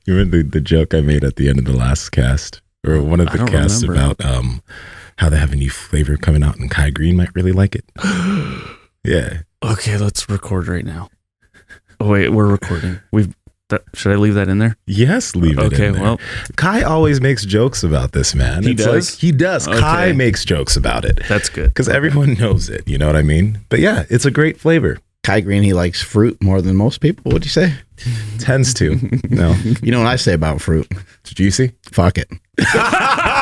You remember the joke I made at the end of the last cast, or one of the casts about how they have a new flavor coming out, and Kai Green might really like it. Yeah. Okay, let's record right now. Oh wait, we're recording. Should I leave that in there? Yes, leave it in there. Okay, well, Kai always makes jokes about this, man. He does? Like, he does. Okay. Kai makes jokes about it. That's good. Because everyone knows it, you know what I mean? But yeah, it's a great flavor. Kai Green, he likes fruit more than most people. What'd you say? Tends to. No. You know what I say about fruit? It's juicy? Fuck it.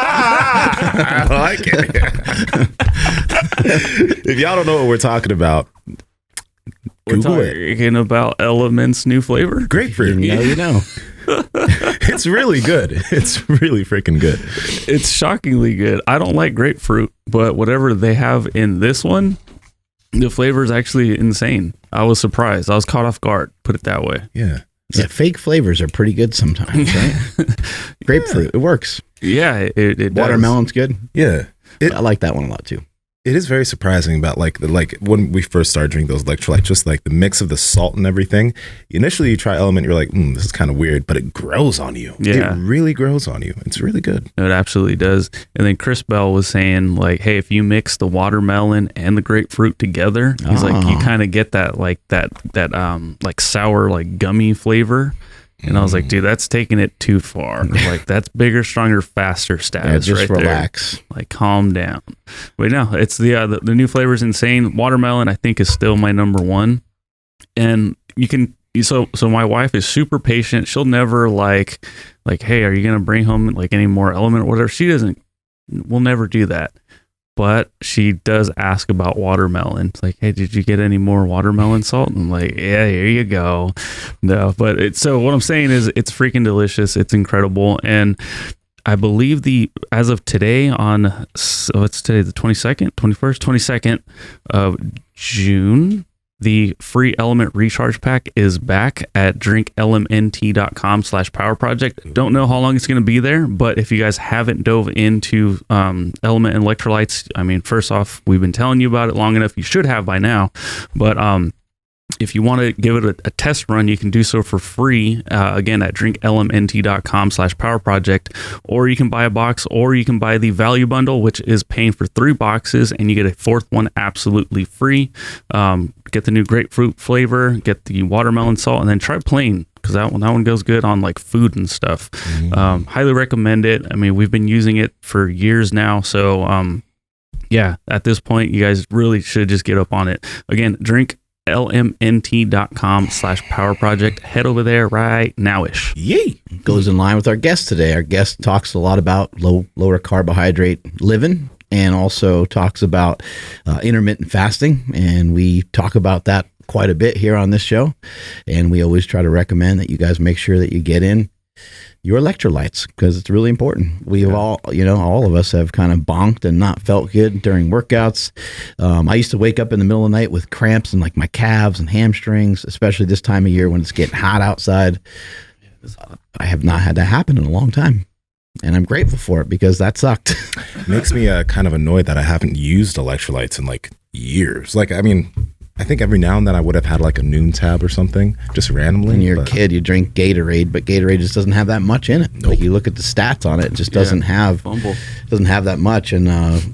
I like it. If y'all don't know what we're talking about, we're talking about Element's new flavor. Grapefruit. You know. It's really good. It's really freaking good. It's shockingly good. I don't like grapefruit, but whatever they have in this one, the flavor is actually insane. I was surprised. I was caught off guard, put it that way. Yeah. Yeah, fake flavors are pretty good sometimes, right? Grapefruit, it works. Yeah, it Watermelon's good. Yeah. I like that one a lot too. It is very surprising about like when we first started drinking those electrolytes, just like the mix of the salt and everything. Initially you try Element, you're like, this is kind of weird, but it grows on you. Yeah. It really grows on you. It's really good. It absolutely does. And then Chris Bell was saying like, hey, if you mix the watermelon and the grapefruit together, he's like, you kind of get that like that sour, like gummy flavor. And I was like, dude, that's taking it too far. Like, that's bigger, stronger, faster status. Yeah, just right relax. There. Like, calm down. But no, it's the new flavor is insane. Watermelon, I think, is still my number one. And you can, so my wife is super patient. She'll never like, hey, are you going to bring home like any more Element or whatever? We'll never do that. But she does ask about watermelon. It's like, hey, did you get any more watermelon salt? And I'm like, yeah, here you go. No, but so what I'm saying is it's freaking delicious. It's incredible. And I believe as of today it's today the 22nd of June, the free Element Recharge Pack is back at drinklmnt.com/power project. Don't know how long it's going to be there, but if you guys haven't dove into Element electrolytes, I mean, first off, we've been telling you about it long enough. You should have by now, but if you want to give it a test run, you can do so for free, again, at drinklmnt.com/power project, or you can buy a box, or you can buy the value bundle, which is paying for 3 boxes, and you get a 4th one absolutely free. Get the new grapefruit flavor, get the watermelon salt, and then try plain, because that one goes good on like food and stuff. Highly recommend it. I mean, we've been using it for years now, so yeah, at this point, you guys really should just get up on it. Again, drinklmnt.com/power project. Head over there right now-ish. Yay! Goes in line with our guest today. Our guest talks a lot about lower carbohydrate living, and also talks about intermittent fasting. And we talk about that quite a bit here on this show. And we always try to recommend that you guys make sure that you get in your electrolytes, because it's really important. We have all of us have kind of bonked and not felt good during workouts. I used to wake up in the middle of the night with cramps in like my calves and hamstrings, especially this time of year when it's getting hot outside. I have not had that happen in a long time, and I'm grateful for it, because that sucked. It makes me kind of annoyed that I haven't used electrolytes in like years. Like, I mean, I think every now and then I would have had like a noon tab or something, just randomly. When you're a kid, you drink Gatorade, but Gatorade just doesn't have that much in it. Nope. Like, you look at the stats on it, it just doesn't have that much. And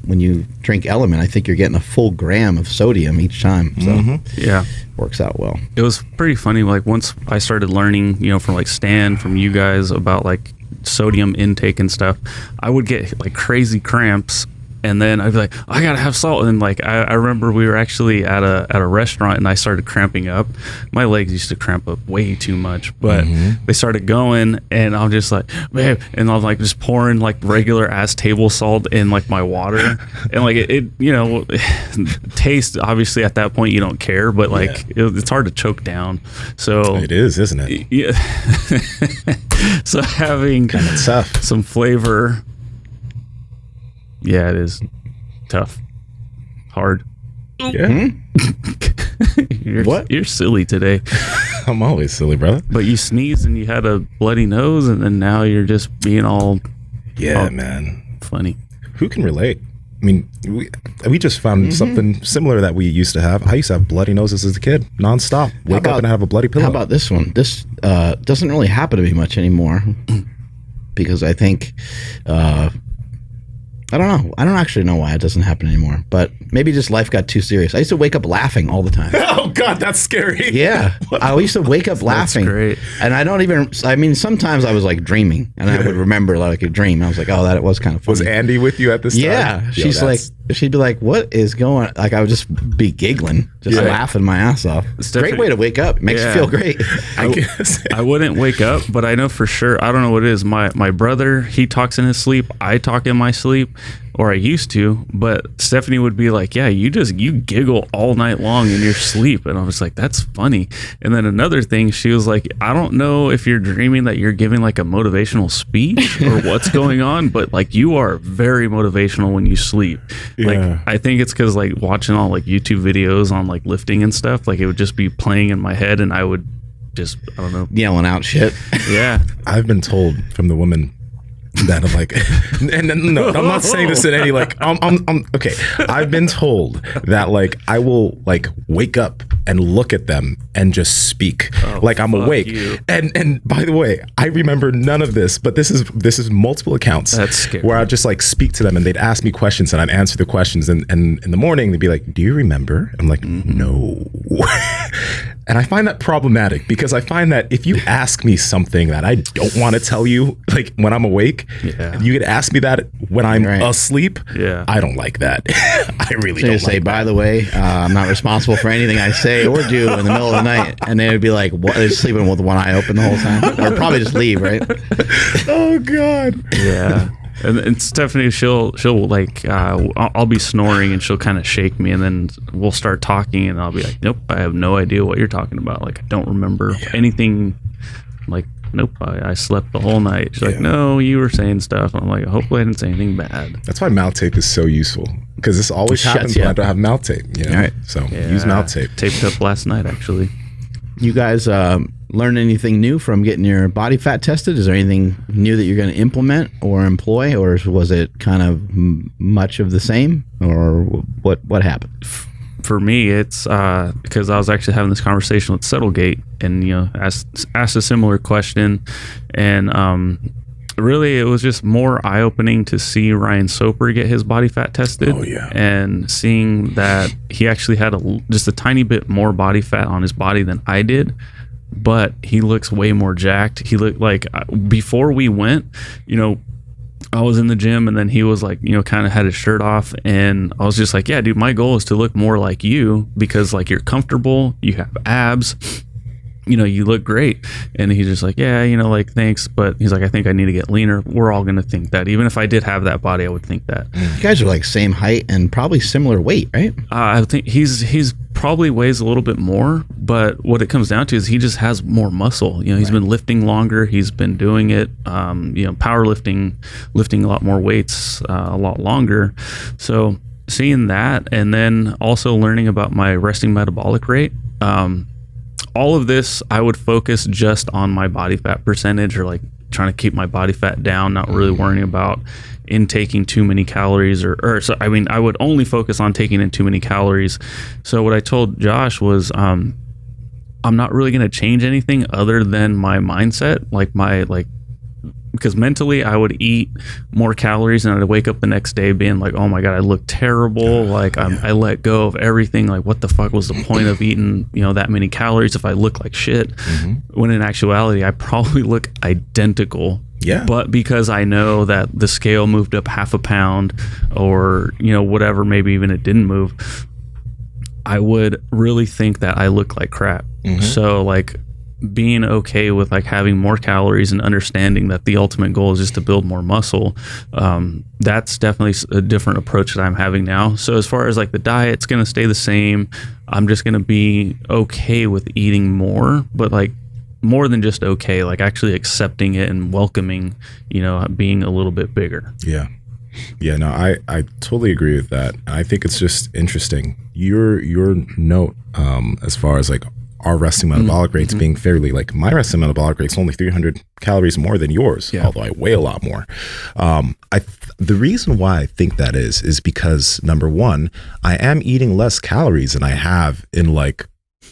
when you drink Element, I think you're getting a full gram of sodium each time. So yeah, works out well. It was pretty funny. Like, once I started learning, from like Stan, from you guys, about like sodium intake and stuff, I would get like crazy cramps. And then I'd be like, I gotta have salt. And then like I remember we were actually at a restaurant, and I started cramping up. My legs used to cramp up way too much, but they started going, and I'm just like, babe, and I'm like just pouring like regular ass table salt in like my water, and like it taste, obviously at that point you don't care, but like it's hard to choke down. So it is, isn't it? Yeah. So having kind of tough, some flavor. Yeah, it is tough, hard. Yeah. You're silly today. I'm always silly, brother. But you sneezed and you had a bloody nose, and then now you're just being all man, funny. Who can relate? mean, we just found something similar that we used to have. I used to have bloody noses as a kid, nonstop. Wake up and have a bloody pillow. How about this one? This doesn't really happen to me much anymore because I think, I don't know. I don't actually know why it doesn't happen anymore, but maybe just life got too serious. I used to wake up laughing all the time. Oh God, that's scary. Yeah. I used to wake up laughing. That's great. And I mean, sometimes I was like dreaming and I would remember like a dream. I was like, oh, that was kind of funny. Was Andy with you at this time? Yeah. She'd be like, what is going on? Like I would just be giggling, just laughing my ass off. It's a great way to wake up. It makes you feel great. I guess. I wouldn't wake up, but I know for sure, I don't know what it is. My brother, he talks in his sleep. I talk in my sleep. Or I used to, but Stephanie would be like, yeah, you giggle all night long in your sleep. And I was like, that's funny. And then another thing, she was like, I don't know if you're dreaming that you're giving like a motivational speech or what's going on, but like you are very motivational when you sleep. Yeah. Like, I think it's because like watching all like YouTube videos on like lifting and stuff, like it would just be playing in my head and I would just, I don't know. Yelling out shit. Yeah. I've been told from the women that I'm like, and no, I'm not saying this in any like, I'm okay. I've been told that like I will like wake up and look at them and just speak like I'm awake. You. And by the way, I remember none of this, but this is multiple accounts. That's scary. Where I'd just like speak to them and they'd ask me questions and I'd answer the questions and in the morning they'd be like, do you remember? I'm like, no. And I find that problematic because I find that if you ask me something that I don't want to tell you, like when I'm awake, you could ask me that when I'm asleep. Yeah. I don't like that. I really So don't you say, like by the way, I'm not responsible for anything I say or do in the middle of the night. And they would be like, what? They're sleeping with one eye open the whole time. Or probably just leave, right? Oh God. Yeah. And Stephanie, she'll like, I'll be snoring and she'll kind of shake me and then we'll start talking and I'll be like, nope, I have no idea what you're talking about. Like, I don't remember anything. Like, nope, I slept the whole night. She's like, no, you were saying stuff. I'm like, hopefully I didn't say anything bad. That's why mouth tape is so useful because this always happens when I don't have mouth tape. You know? Right. So use mouth tape. Taped up last night, actually. You guys learn anything new from getting your body fat tested? Is there anything new that you're going to implement or employ, or was it kind of much of the same, or what happened? For me, it's because I was actually having this conversation with Settlegate, and asked a similar question, and really it was just more eye-opening to see Ryan Soper get his body fat tested. Oh, yeah. And seeing that he actually had just a tiny bit more body fat on his body than I did, but he looks way more jacked. He looked like before we went, I was in the gym and then he was like, kind of had his shirt off and I was just like, yeah, dude, my goal is to look more like you because like you're comfortable, you have abs, you look great. And he's just like, yeah, like, thanks. But he's like, I think I need to get leaner. We're all going to think that. Even if I did have that body, I would think that. You guys are like same height and probably similar weight, right? I think he's probably weighs a little bit more, but what it comes down to is he just has more muscle. He's been lifting longer. He's been doing it, powerlifting, lifting a lot more weights, a lot longer. So seeing that, and then also learning about my resting metabolic rate, all of this, I would focus just on my body fat percentage or like trying to keep my body fat down, not really worrying about intaking too many calories I would only focus on taking in too many calories. So what I told Josh was, I'm not really going to change anything other than my mindset, because mentally I would eat more calories and I'd wake up the next day being like, oh my God, I look terrible. I let go of everything. Like, what the fuck was the point of eating, that many calories if I look like shit? When in actuality, I probably look identical. Yeah. But because I know that the scale moved up half a pound or, whatever, maybe even it didn't move, I would really think that I look like crap. So like, being okay with like having more calories and understanding that the ultimate goal is just to build more muscle, that's definitely a different approach that I'm having now. So as far as like the diet, it's going to stay the same. I'm just going to be okay with eating more, but like more than just okay, like actually accepting it and welcoming, being a little bit bigger. Yeah. No, I totally agree with that. I think it's just interesting. Your note, as far as like our resting metabolic rates being fairly, like my resting metabolic rate's only 300 calories more than yours, although I weigh a lot more. The reason why I think that is because, number one, I am eating less calories than I have in like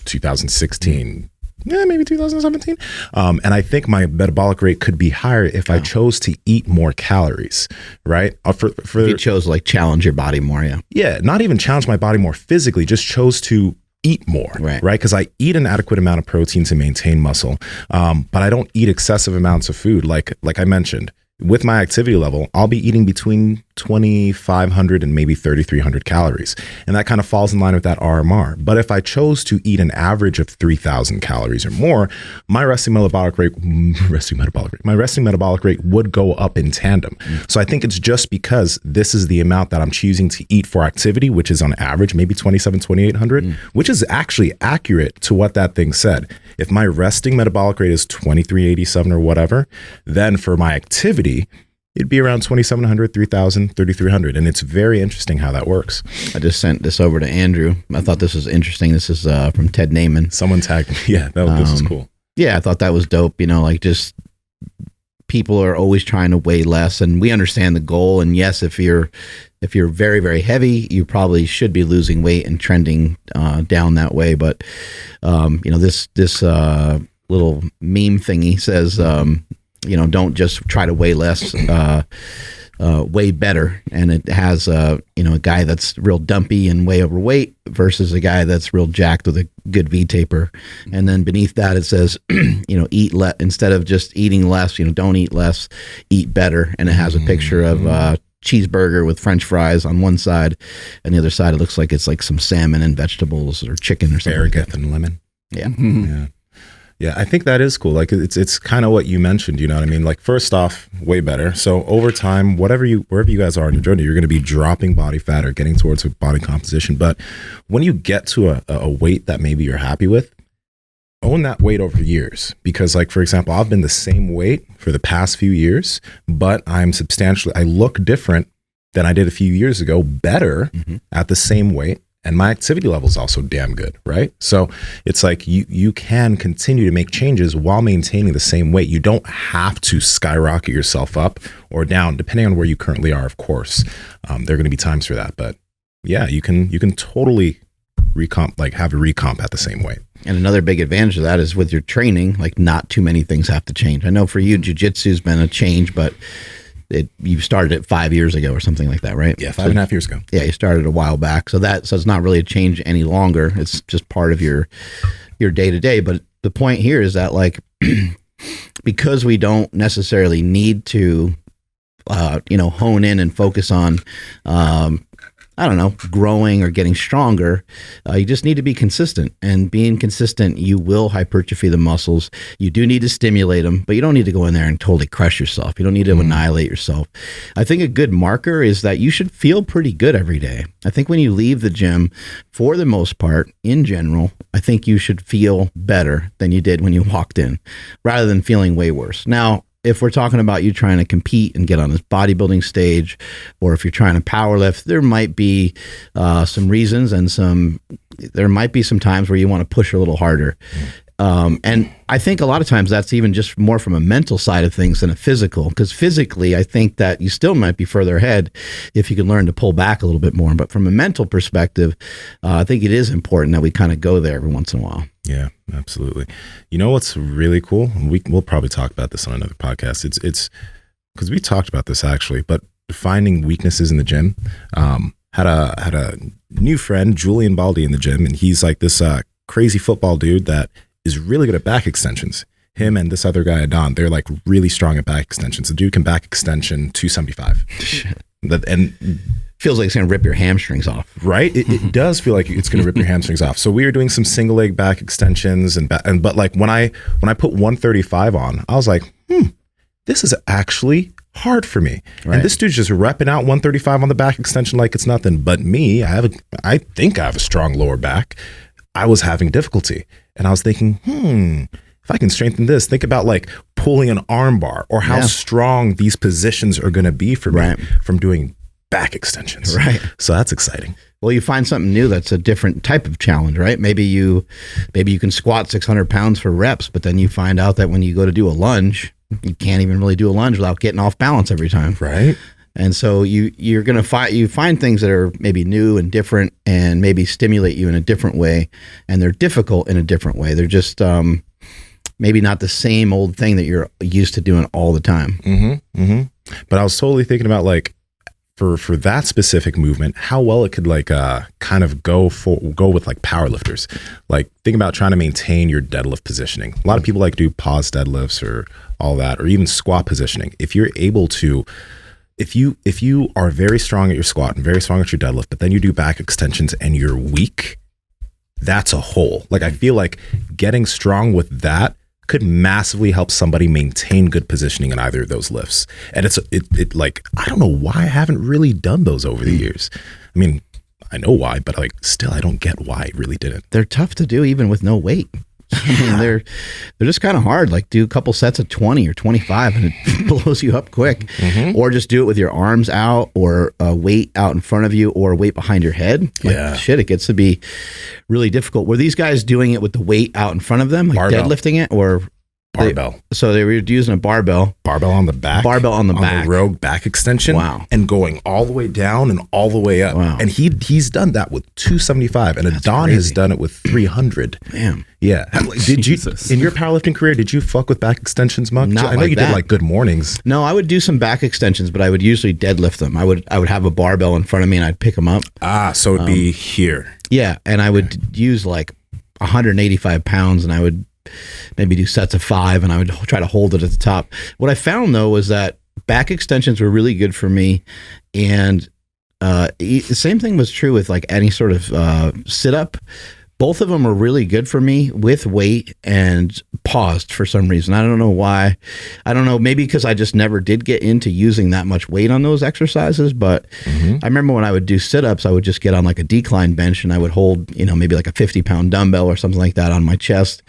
2016, maybe 2017. And I think my metabolic rate could be higher if I chose to eat more calories, right? If you chose to like challenge your body more, Yeah, not even challenge my body more physically, just chose to eat more, right? Because I eat an adequate amount of protein to maintain muscle, but I don't eat excessive amounts of food. Like I mentioned, with my activity level, I'll be eating between 2,500 and maybe 3,300 calories. And that kind of falls in line with that RMR. But if I chose to eat an average of 3,000 calories or more, my resting metabolic rate would go up in tandem. So I think it's just because this is the amount that I'm choosing to eat for activity, which is on average maybe 2,800, which is actually accurate to what that thing said. If my resting metabolic rate is 2,387 or whatever, then for my activity, it'd be around 2,700, 3,000, 3,300. And it's very interesting how that works. I just sent this over to Andrew. I thought this was interesting. This is from Ted Naiman. Someone tagged me. Yeah, this is cool. Yeah, I thought that was dope. Like just people are always trying to weigh less, and we understand the goal. And yes, if you're very, very heavy, you probably should be losing weight and trending down that way. But this little meme thingy says, don't just try to weigh less, weigh better. And it has a guy that's real dumpy and way overweight versus a guy that's real jacked with a good V taper. And then beneath that it says, eat less instead of just eating less. Don't eat less, eat better. And it has a picture of cheeseburger with French fries on one side, and the other side it looks like it's like some salmon and vegetables or chicken or something. Asparagus and lemon. Yeah. Yeah, I think that is cool. Like it's kind of what you mentioned, you know what I mean? Like first off, way better. So over time, wherever you guys are on your journey, you're going to be dropping body fat or getting towards a body composition. But when you get to a weight that maybe you're happy with, own that weight over years. Because like, for example, I've been the same weight for the past few years, but I look different than I did a few years ago, better at the same weight. And my activity level is also damn good, right? So it's like you can continue to make changes while maintaining the same weight. You don't have to skyrocket yourself up or down, depending on where you currently are, of course. There are going to be times for that. But yeah, you can totally have a recomp at the same weight. And another big advantage of that is with your training, like not too many things have to change. I know for you, jiu-jitsu's been a change, but you started it 5 years ago or something like that, right? Yeah, 5.5 years ago. Yeah, you started a while back. So it's not really a change any longer. It's just part of your day-to-day. But the point here is that like because we don't necessarily need to hone in and focus on growing or getting stronger. You just need to be consistent, and being consistent, you will hypertrophy the muscles. You do need to stimulate them, but you don't need to go in there and totally crush yourself. You don't need to annihilate yourself. I think a good marker is that you should feel pretty good every day. I think when you leave the gym, for the most part, in general, I think you should feel better than you did when you walked in, rather than feeling way worse. Now, if we're talking about you trying to compete and get on this bodybuilding stage, or if you're trying to power lift, there might be some reasons and there might be some times where you want to push a little harder. And I think a lot of times that's even just more from a mental side of things than a physical, because physically, I think that you still might be further ahead if you can learn to pull back a little bit more. But from a mental perspective, I think it is important that we kind of go there every once in a while. Yeah, absolutely. You know what's really cool? We'll probably talk about this on another podcast. It's because we talked about this actually, but finding weaknesses in the gym. Had a new friend, Julian Baldi, in the gym, and he's like this crazy football dude that is really good at back extensions. Him and this other guy, Adon, they're like really strong at back extensions. The dude can back extension 275. And feels like it's going to rip your hamstrings off. Right? It does feel like it's going to rip your hamstrings off. So we were doing some single leg back extensions but like when I put 135 on, I was like, this is actually hard for me. Right. And this dude's just repping out 135 on the back extension like it's nothing. But me, I think I have a strong lower back. I was having difficulty. And I was thinking, if I can strengthen this, think about like pulling an arm bar or how strong these positions are going to be for me from doing back extensions. Right. So that's exciting. Well, you find something new that's a different type of challenge, right? Maybe you can squat 600 pounds for reps, but then you find out that when you go to do a lunge, you can't even really do a lunge without getting off balance every time. Right. And so you're going to find things that are maybe new and different and maybe stimulate you in a different way. And they're difficult in a different way. They're just maybe not the same old thing that you're used to doing all the time. Mm-hmm. Mm-hmm. But I was totally thinking about like, for that specific movement, how well it could like kind of go with like powerlifters. Like think about trying to maintain your deadlift positioning. A lot of people like do pause deadlifts or all that, or even squat positioning. If you're able to, if you are very strong at your squat and very strong at your deadlift, but then you do back extensions and you're weak, that's a hole. Like I feel like getting strong with that could massively help somebody maintain good positioning in either of those lifts. And it like, I don't know why I haven't really done those over the years. I mean, I know why, but like still I don't get why I really didn't. They're tough to do even with no weight. I mean, they're just kind of hard. Like do a couple sets of 20 or 25 and it blows you up quick. Mm-hmm. Or just do it with your arms out or a weight out in front of you or a weight behind your head. Like, shit, it gets to be really difficult. Were these guys doing it with the weight out in front of them, like barbell. Deadlifting it, or barbell? So they were using a barbell on the back, on the rogue back extension. Wow. And going all the way down and all the way up. Wow. And he's done that with 275, and Don has done it with 300. Damn. Yeah. Did you in your powerlifting career? Did you fuck with back extensions much? Not I know like you that. did like good mornings. No, I would do some back extensions, but I would usually deadlift them. I would have a barbell in front of me and I'd pick them up. So it'd be here. Yeah, and I would use like 185 pounds, and I would maybe do sets of 5, and I would try to hold it at the top. What I found though was that back extensions were really good for me, and the same thing was true with like any sort of sit up. Both of them were really good for me with weight and paused for some reason. I don't know why. I don't know, maybe because I just never did get into using that much weight on those exercises. But I remember when I would do sit-ups, I would just get on like a decline bench and I would hold, maybe like a 50-pound dumbbell or something like that on my chest.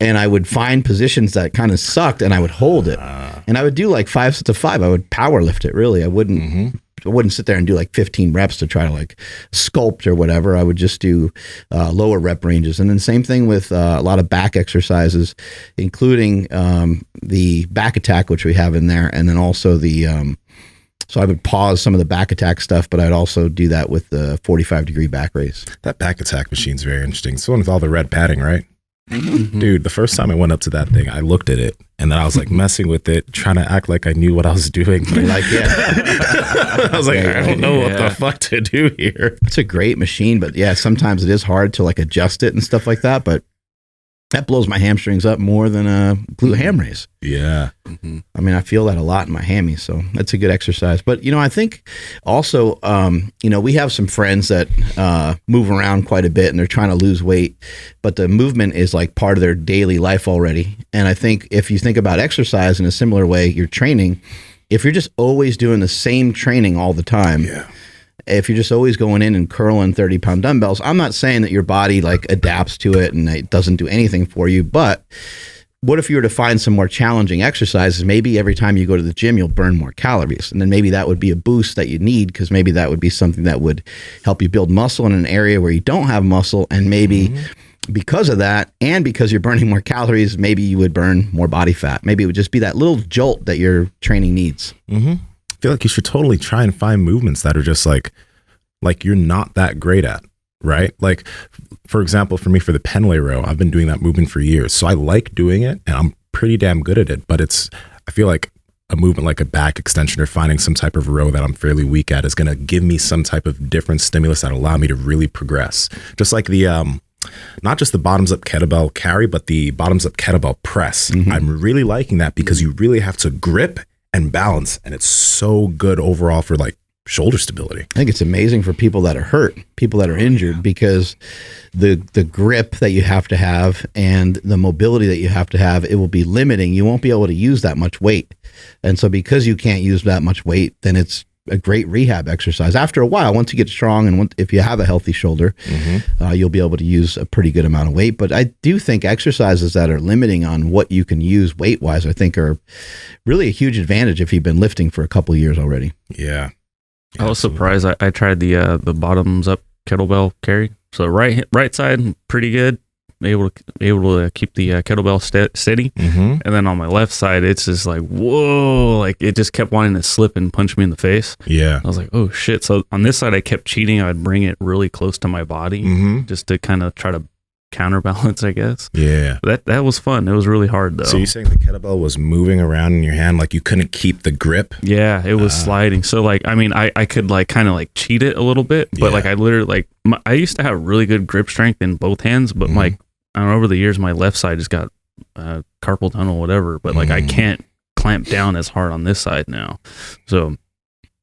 And I would find positions that kind of sucked and I would hold it. And I would do like 5 sets of 5. I would power lift it, really. I wouldn't sit there and do like 15 reps to try to like sculpt or whatever. I would just do lower rep ranges. And then same thing with a lot of back exercises, including the back attack, which we have in there. And then also so I would pause some of the back attack stuff, but I'd also do that with the 45-degree back raise. That back attack machine's very interesting. It's the one with all the red padding, right? Mm-hmm. Dude, the first time I went up to that thing, I looked at it and then I was like messing with it, trying to act like I knew what I was doing. But I was like, I don't know what the fuck to do here. It's a great machine, but yeah, sometimes it is hard to like adjust it and stuff like that. But that blows my hamstrings up more than a glute ham raise. Yeah. Mm-hmm. I mean, I feel that a lot in my hammies, so that's a good exercise. But, I think also, we have some friends that move around quite a bit and they're trying to lose weight, but the movement is like part of their daily life already. And I think if you think about exercise in a similar way, you're training, if you're just always doing the same training all the time, if you're just always going in and curling 30-pound dumbbells, I'm not saying that your body like adapts to it and it doesn't do anything for you, but what if you were to find some more challenging exercises? Maybe every time you go to the gym, you'll burn more calories. And then maybe that would be a boost that you need, because maybe that would be something that would help you build muscle in an area where you don't have muscle. And maybe because of that, and because you're burning more calories, maybe you would burn more body fat. Maybe it would just be that little jolt that your training needs. I feel like you should totally try and find movements that are just like you're not that great at, right? Like, for example, for me, for the Penlay row, I've been doing that movement for years. So I like doing it and I'm pretty damn good at it, but I feel like a movement like a back extension or finding some type of row that I'm fairly weak at is going to give me some type of different stimulus that allow me to really progress. Just like the, not just the bottoms up kettlebell carry, but the bottoms up kettlebell press. I'm really liking that because you really have to grip and balance, and it's so good overall for like shoulder stability. I think it's amazing for people that are hurt, people that are injured, because the grip that you have to have and the mobility that you have to have, it will be limiting. You won't be able to use that much weight. And so because you can't use that much weight, then it's a great rehab exercise. After a while, once you get strong and if you have a healthy shoulder, you'll be able to use a pretty good amount of weight. But I do think exercises that are limiting on what you can use weight-wise, I think are really a huge advantage if you've been lifting for a couple of years already. Yeah. I was surprised. I tried the bottoms up kettlebell carry. So right side pretty good, able to keep the kettlebell steady, Mm-hmm. and then on my left side it's just like whoa, like it just kept wanting to slip and punch me in the face. Yeah. I was like, oh shit. So on this side I kept cheating. I would bring it really close to my body Mm-hmm. just to kind of try to counterbalance, I guess. Yeah. That was fun. It was really hard though. So you're saying the kettlebell was moving around in your hand, like you couldn't keep the grip? Yeah, it was sliding. So like, I mean, I could like kind of like cheat it a little bit, but Yeah. like I literally like I used to have really good grip strength in both hands, but like I don't know, over the years my left side just got carpal tunnel, whatever. But like I can't clamp down as hard on this side now. So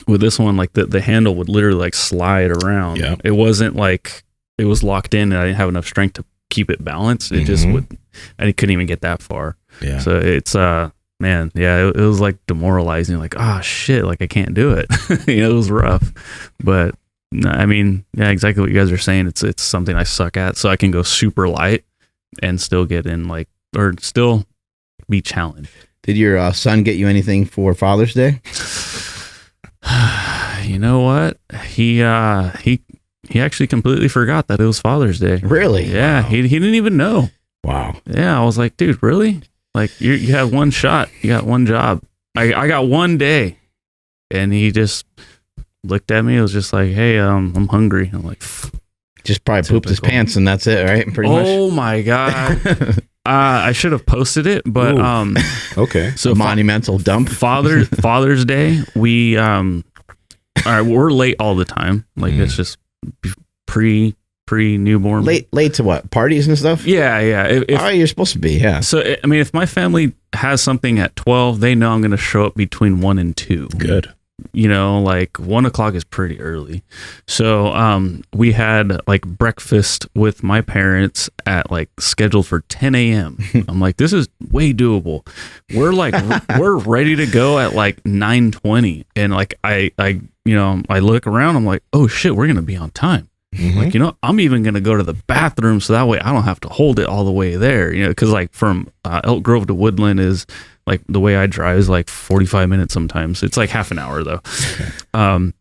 with this one, like the handle would literally like slide around. Yeah. It wasn't like it was locked in and I didn't have enough strength to keep it balanced. It just would, and it couldn't even get that far. Yeah. So it's man, yeah, it was like demoralizing. Like, oh shit, like I can't do it. You know, it was rough, but no, I mean, yeah, exactly what you guys are saying. It's something I suck at, so I can go super light and still get in like, or still be challenged. Did your son get you anything for Father's Day? You know what? He actually completely forgot that it was Father's Day. Really? Yeah, Wow. he didn't even know. Wow. Yeah, I was like, dude, really? Like you had one shot, you got one job. I got one day, and he just looked at me. It was just like, hey, I'm hungry. I'm like, Just probably pooped his Typical. pants and that's it, right? Pretty much. oh my god. I should have posted it, but Ooh. Okay. so Monumental dump. Father's Day, we all right, we're late all the time. Like it's just pre newborn. Late to what? Parties and stuff? Yeah. If, Oh, you're supposed to be, yeah. so I mean, if my family has something at 12, they know I'm going to show up between 1 and 2. Good. You know, like 1 o'clock is pretty early. So we had like breakfast with my parents at like scheduled for 10 a.m. I'm like, this is way doable. We're like, we're ready to go at like 9:20. And like, I look around, I'm like, oh shit, we're going to be on time. Like, you know, I'm even going to go to the bathroom so that way I don't have to hold it all the way there, you know, because like from Elk Grove to Woodland is like the way I drive is like 45 minutes sometimes. It's like half an hour though. I'm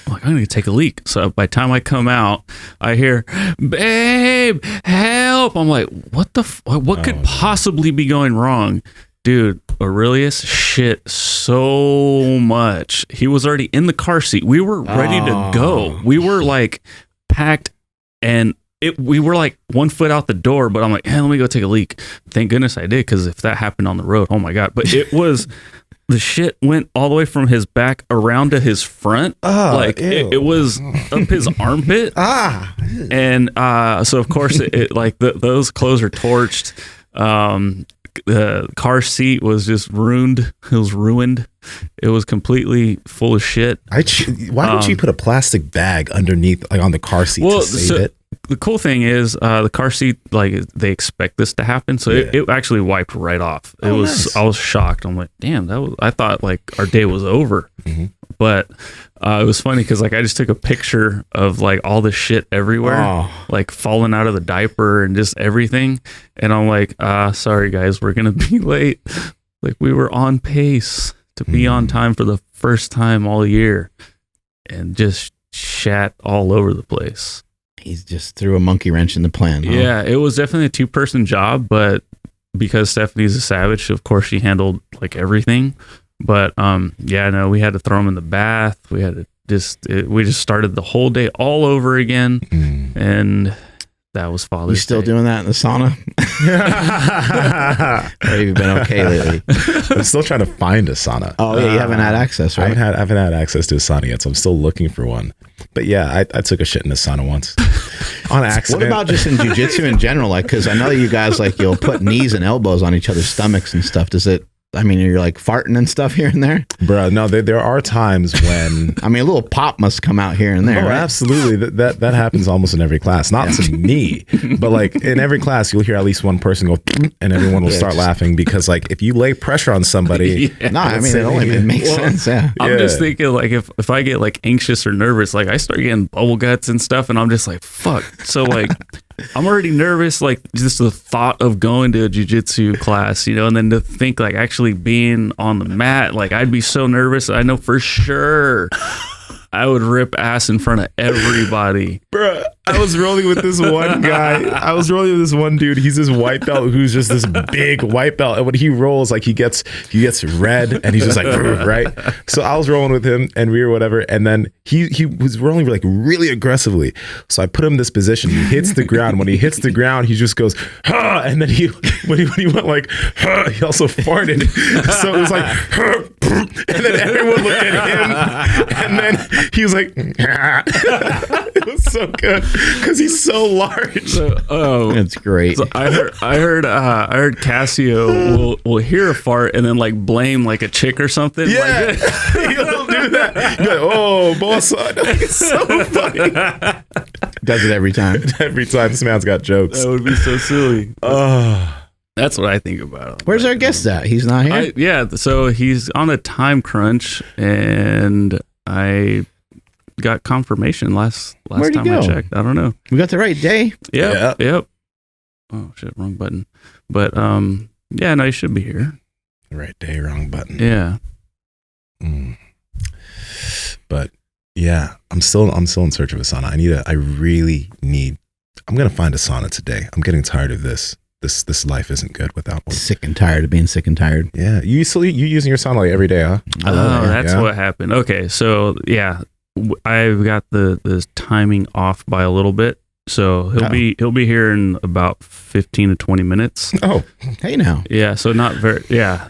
like, I'm going to take a leak. So by the time I come out, I hear, babe, help. I'm like, what what could possibly be going wrong? Dude, Aurelius shit so much. He was already in the car seat. We were ready to go. We were like packed and we were like 1 foot out the door, but I'm like, hey, let me go take a leak. Thank goodness I did, because if that happened on the road, oh my God. But it was, the shit went all the way from his back around to his front. Like it was up his armpit. And so of course it like those clothes are torched. The car seat was just ruined. It was ruined. It was completely full of shit. Why don't you put a plastic bag underneath, like on the car seat, to save it? The cool thing is the car seat, like they expect this to happen, so it actually wiped right off. It was nice. I was shocked. I'm like, damn, I thought like our day was over. But it was funny because like I just took a picture of like all the shit everywhere, like falling out of the diaper and just everything. And I'm like, sorry guys, we're gonna be late. Like we were on pace to be on time for the first time all year, and just shat all over the place. He's just threw a monkey wrench in the plan. Huh? Yeah, it was definitely a 2-person job, but because Stephanie's a savage, of course she handled like everything. But yeah, no, we had to throw him in the bath. We had to we just started the whole day all over again, and that was Father's Day. You still doing that in the sauna? Or have you been okay lately? I'm still trying to find a sauna. Oh yeah, you haven't had access, right? I haven't had access to a sauna yet, so I'm still looking for one. But yeah, I took a shit in a sauna once on accident. What about just in jiu-jitsu in general? Like, because I know you guys like you'll put knees and elbows on each other's stomachs and stuff. Does it? I mean, you're like farting and stuff here and there? Bro, no, there are times when... I mean, a little pop must come out here and there, right? Absolutely. That happens almost in every class. Not to me, but like in every class, you'll hear at least one person go, and everyone will start laughing because like if you lay pressure on somebody... No, I mean, it only makes sense, yeah. I'm just thinking like if I get like anxious or nervous, like I start getting bubble guts and stuff, and I'm just like, fuck. So like... I'm already nervous, like just the thought of going to a jiu-jitsu class, you know, and then to think like actually being on the mat, like I'd be so nervous. I know for sure I would rip ass in front of everybody. Bruh, I was rolling with this one guy. I was rolling with this one dude. He's this white belt who's just this big white belt. And when he rolls, like he gets red and he's just like, right? So I was rolling with him and we were whatever. And then he was rolling like really aggressively. So I put him in this position. He hits the ground. When he hits the ground, he just goes, huh! And then when he went like, huh, he also farted. So it was like, huh, and then everyone looked at him. And then he was like, it was so good because he's so large. That's great. So I heard Cassio will hear a fart and then like blame like a chick or something. Yeah, Like, he'll do that. He's like, oh, boss, it's so funny. Does it every time. Every time this man's got jokes. that would be so silly. Oh, That's what I think about. Where's our guest at? He's not here. Yeah, so he's on a time crunch, and I got confirmation last Where'd he time I go? checked. I don't know. We got the right day. Yep. Oh shit, wrong button. But yeah, no, he should be here. right day, wrong button. Yeah. But yeah, I'm still in search of a sauna. I really need. I'm gonna find a sauna today. I'm getting tired of this. This life isn't good without one. Sick and tired of being sick and tired. Yeah, you using your sauna like every day, huh? I love it. That's what happened. Okay, so yeah, I've got the timing off by a little bit. So he'll be here in about 15 to 20 minutes. Oh, Hey now. Yeah, so not very. Yeah.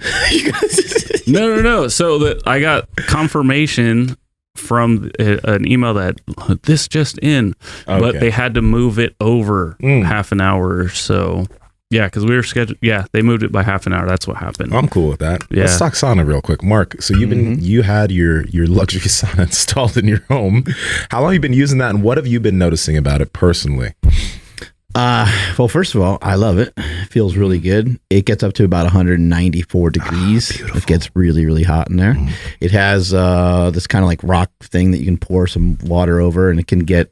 No. So I got confirmation from an email that this just in, but they had to move it over half an hour or so. Yeah, because we were scheduled. Yeah, they moved it by half an hour. That's what happened. I'm cool with that. Yeah. Let's talk sauna real quick, Mark. So you had your luxury sauna installed in your home. How long have you been using that, and what have you been noticing about it personally? Well, first of all, I love it. It feels really good. It gets up to about 194 degrees. It gets really, really hot in there. It has this kind of like rock thing that you can pour some water over, and it can get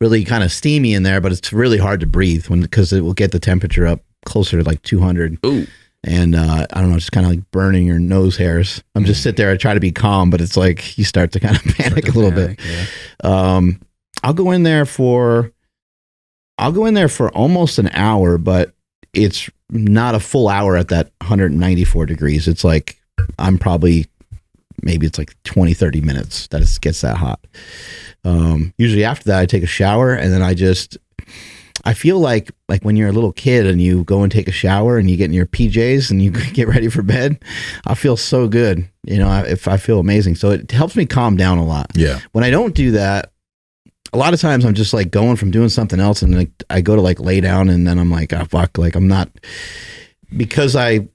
really kind of steamy in there, but it's really hard to breathe because it will get the temperature up closer to like 200. Ooh. And I don't know, just kind of like burning your nose hairs. I'm just sit there. I try to be calm, but it's like you start to kind of panic a little bit. Yeah. I'll go in there for almost an hour, but it's not a full hour at that 194 degrees. It's like maybe it's like 20, 30 minutes that it gets that hot. Usually after that, I take a shower, and then I feel like when you're a little kid and you go and take a shower and you get in your PJs and you get ready for bed, I feel so good. I feel amazing. So it helps me calm down a lot. Yeah. When I don't do that, a lot of times I'm just like going from doing something else, and like I go to like lay down, and then I'm like, oh, fuck, like I'm not, because I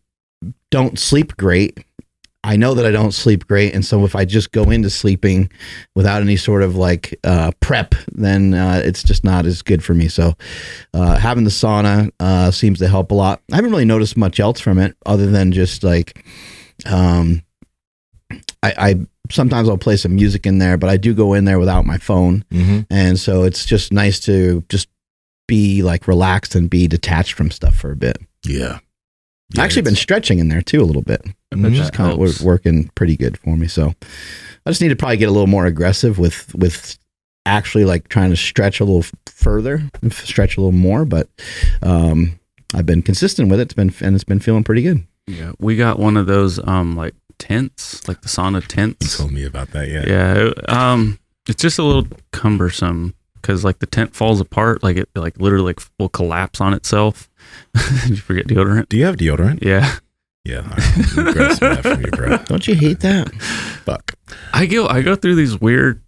don't sleep great. I know that I don't sleep great. And so if I just go into sleeping without any sort of like prep, then it's just not as good for me. So having the sauna seems to help a lot. I haven't really noticed much else from it other than just like, I sometimes I'll play some music in there, but I do go in there without my phone. And so it's just nice to just be like relaxed and be detached from stuff for a bit. Yeah. I've actually been stretching in there too a little bit. Which is kind of working pretty good for me. So I just need to probably get a little more aggressive with actually like trying to stretch a little further, stretch a little more. But I've been consistent with it. It's been feeling pretty good. Yeah, we got one of those like tents, like the sauna tents. You told me about that. Yeah. Yeah. It's just a little cumbersome because like the tent falls apart, like it like literally like will collapse on itself. Did you forget deodorant? Do you have deodorant? Yeah. Yeah. I'm grasping that from you, bro. Don't you hate that? Fuck. I go through these weird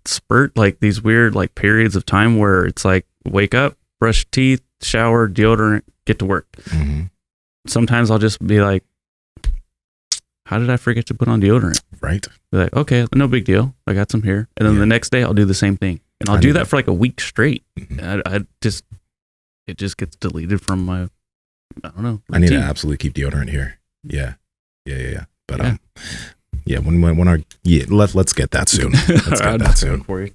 these weird like periods of time where it's like wake up, brush teeth, shower, deodorant, get to work. Sometimes I'll just be like, how did I forget to put on deodorant? Right. Be like, okay, no big deal. I got some here. And then the next day I'll do the same thing. And I'll do that for like a week straight. It just gets deleted from my, I don't know. Routine. I need to absolutely keep deodorant here. Yeah. But let's get that soon. Let's get that soon for you.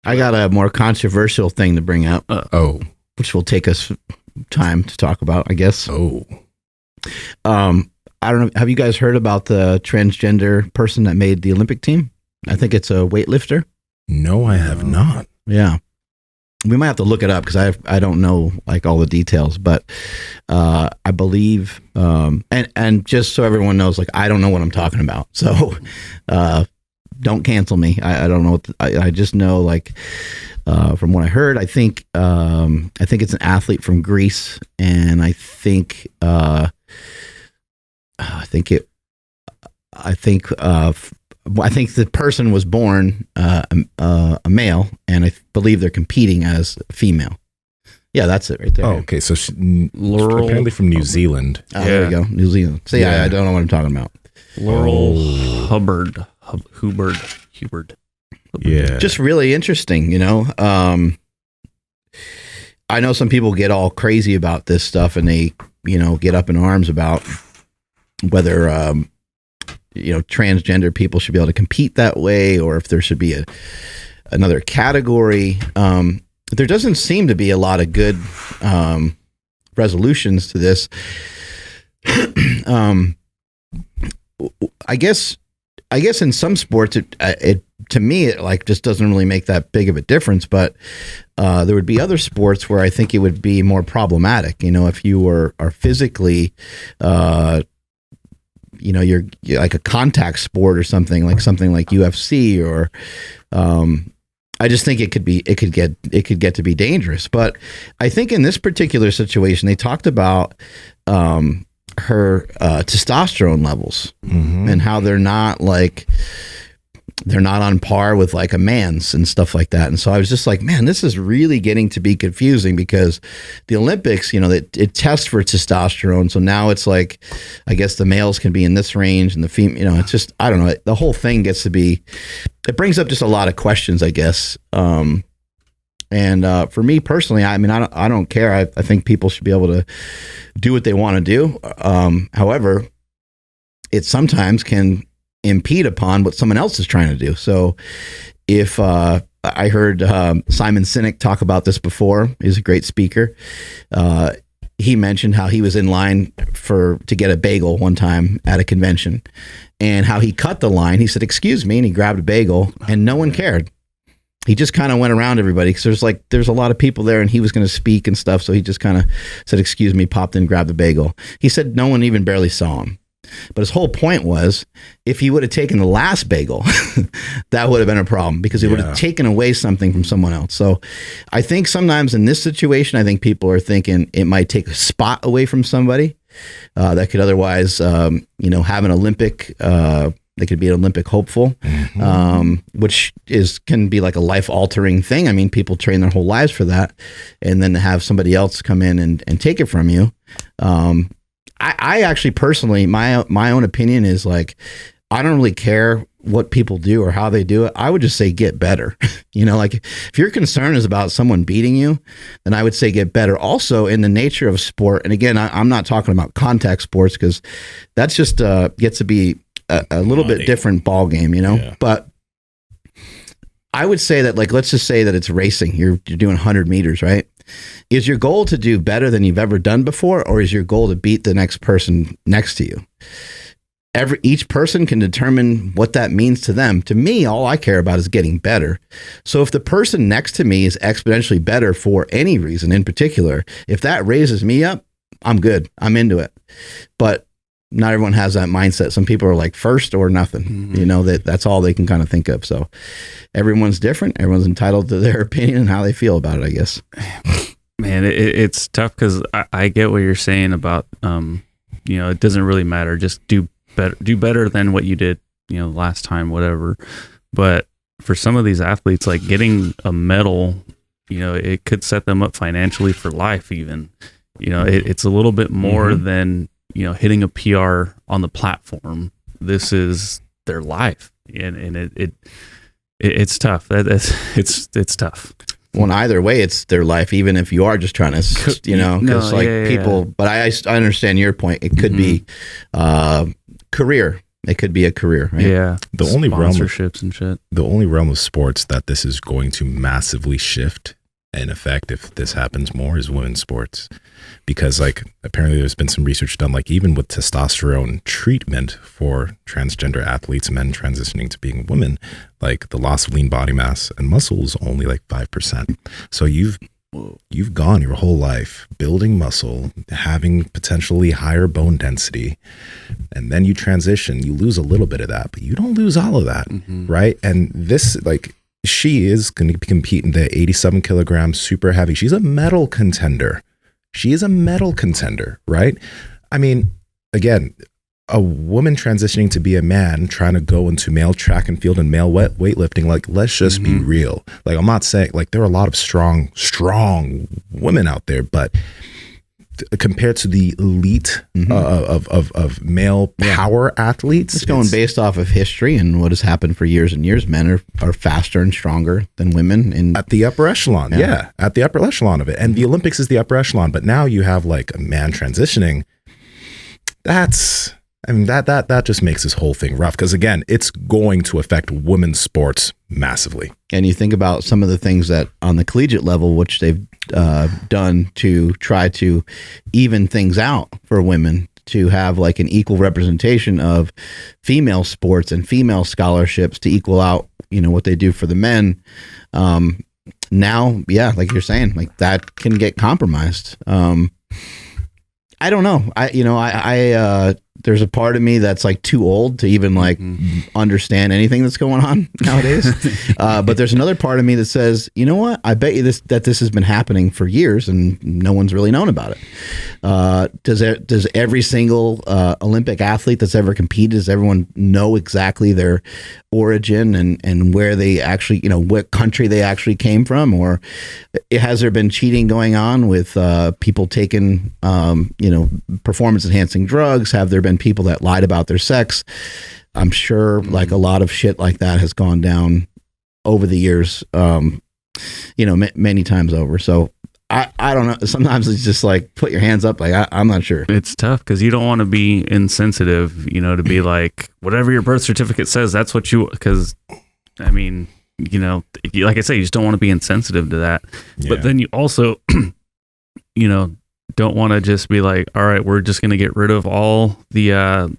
I got a more controversial thing to bring up. Which will take us time to talk about, I guess. I don't know. Have you guys heard about the transgender person that made the Olympic team? I think it's a weightlifter. No, I have not. Yeah. We might have to look it up because I don't know like all the details, but I believe and just so everyone knows, like I don't know what I'm talking about, so don't cancel me. I don't know. I just know like from what I heard, I think it's an athlete from Greece, and I think the person was born a male, and I believe they're competing as a female. Yeah, that's it right there. Oh, okay. So Laurel, apparently from New Zealand. Oh, there you go, New Zealand. So yeah, I don't know what I'm talking about. Laurel Hubbard. Yeah. Just really interesting, I know some people get all crazy about this stuff, and they, get up in arms about whether transgender people should be able to compete that way, or if there should be another category. There doesn't seem to be a lot of good resolutions to this. I guess in some sports, it to me, it like just doesn't really make that big of a difference. But there would be other sports where I think it would be more problematic. If you are physically, you're like a contact sport or something like UFC, or I just think it could get to be dangerous. But I think in this particular situation, they talked about her testosterone levels and how they're not on par with like a man's and stuff like that. And so I was just like, man, this is really getting to be confusing, because the Olympics, it tests for testosterone. So now it's like, I guess the males can be in this range and the female, it's just, I don't know. The whole thing gets to be, it brings up just a lot of questions, I guess. And for me personally, I mean, I don't care. I think people should be able to do what they want to do. However, it sometimes can impede upon what someone else is trying to do. So if I heard Simon Sinek talk about this before, he's a great speaker. He mentioned how he was in line to get a bagel one time at a convention, and how he cut the line. He said, "Excuse me," and he grabbed a bagel, and no one cared. He just kind of went around everybody, because there's a lot of people there, and he was going to speak and stuff. So he just kind of said, "Excuse me," popped in, grabbed the bagel. He said no one even barely saw him. But his whole point was, if he would have taken the last bagel, that would have been a problem, because it would have taken away something from someone else. So I think sometimes in this situation, I think people are thinking it might take a spot away from somebody that could otherwise, have an Olympic, they could be an Olympic hopeful, which can be like a life-altering thing. I mean, people train their whole lives for that, and then to have somebody else come in and take it from you. I actually personally, my own opinion is like, I don't really care what people do or how they do it. I would just say get better. Like if your concern is about someone beating you, then I would say get better. Also, in the nature of sport, and again, I'm not talking about contact sports, because that's just gets to be a little bit different ball game, But I would say that, like, let's just say that it's racing. You're doing 100 meters, right? Is your goal to do better than you've ever done before, or is your goal to beat the next person next to you? Each person can determine what that means to them. To me, all I care about is getting better. So if the person next to me is exponentially better for any reason in particular, if that raises me up, I'm good. I'm into it. But not everyone has that mindset. Some people are like first or nothing, that's all they can kind of think of. So everyone's different. Everyone's entitled to their opinion and how they feel about it, I guess. Man, it's tough, because I get what you're saying about, it doesn't really matter. Just do better than what you did, last time, whatever. But for some of these athletes, like getting a medal, it could set them up financially for life even. It's a little bit more than, hitting a PR on the platform. This is their life, and it's tough. It's tough. Well, either way, it's their life, even if you are just trying to, because people. But I understand your point. It could be career. It could be a career. Right? Yeah. The only realm of sponsorships and shit. The only realm of sports that this is going to massively shift in effect, if this happens more, is women's sports. Because like apparently there's been some research done, like even with testosterone treatment for transgender athletes, men transitioning to being women, like the loss of lean body mass and muscle is only like 5%. So you've gone your whole life building muscle, having potentially higher bone density, and then you transition, you lose a little bit of that, but you don't lose all of that, right? And this, like, she is going to be competing the 87 kilograms, super heavy. She's a medal contender. She is a medal contender, right? I mean, again, a woman transitioning to be a man, trying to go into male track and field and male weightlifting, like, let's just be real. Like, I'm not saying, like, there are a lot of strong women out there, but compared to the elite of male power athletes, it's going based off of history and what has happened for years and years. Men are faster and stronger than women at the upper echelon. Yeah, at the upper echelon of it. And the Olympics is the upper echelon, but now you have like a man transitioning. That just makes this whole thing rough, because again, it's going to affect women's sports massively. And you think about some of the things that on the collegiate level, which they've done to try to even things out for women, to have like an equal representation of female sports and female scholarships to equal out, what they do for the men. Now, yeah, like you're saying, like that can get compromised. I don't know. I there's a part of me that's like too old to even like understand anything that's going on nowadays. But there's another part of me that says, you know what? I bet you that this has been happening for years and no one's really known about it. Does every single Olympic athlete that's ever competed, does everyone know exactly their origin and where they actually, what country they actually came from? Or has there been cheating going on with people taking, performance enhancing drugs? Have there been people that lied about their sex? I'm sure like a lot of shit like that has gone down over the years, many times over. So I don't know. Sometimes it's just like, put your hands up. Like, I'm not sure. It's tough because you don't want to be insensitive, to be like, whatever your birth certificate says, that's what because I mean, like I say, you just don't want to be insensitive to that. Yeah. But then you also, don't want to just be like, all right, we're just going to get rid of all the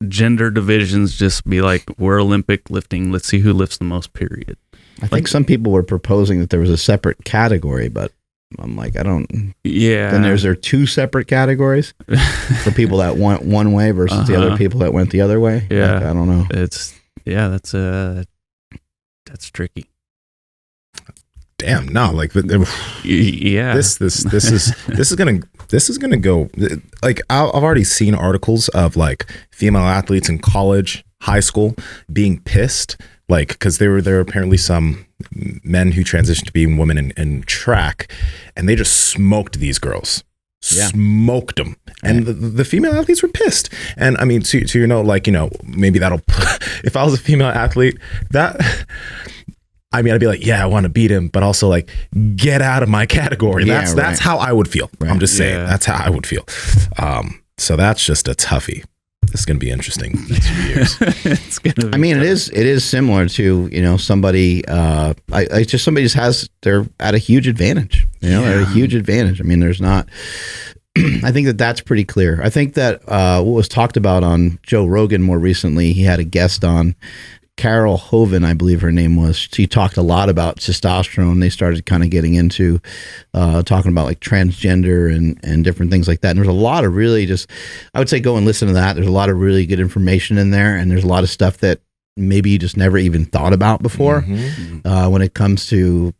gender divisions. Just be like, we're Olympic lifting. Let's see who lifts the most, period. I think some people were proposing that there was a separate category, but I'm like, I don't. Yeah. Then there are two separate categories for people that went one way versus the other people that went the other way. Yeah. Like, I don't know. That's tricky. Damn, no, like yeah. This is gonna go. Like I've already seen articles of like female athletes in college, high school being pissed, like because there were apparently some men who transitioned to being women in track, and they just smoked these girls. Yeah. Smoked them, and the female athletes were pissed. And I mean, maybe that'll. If I was a female athlete, I'd be like, yeah, I want to beat him, but also like, get out of my category. That's how I would feel. Right. I'm just saying, that's how I would feel. So that's just a toughie. This is going to be interesting next few years. It's gonna be it is similar to, somebody, somebody just they're at a huge advantage, they're at a huge advantage. I mean, there's not, I think that's pretty clear. I think that what was talked about on Joe Rogan more recently, he had a guest on, Carol Hoven, I believe her name was. She talked a lot about testosterone. They started kind of getting into talking about like transgender and different things like that. And there's a lot of really I would say go and listen to that. There's a lot of really good information in there. And there's a lot of stuff that maybe you just never even thought about before when it comes to,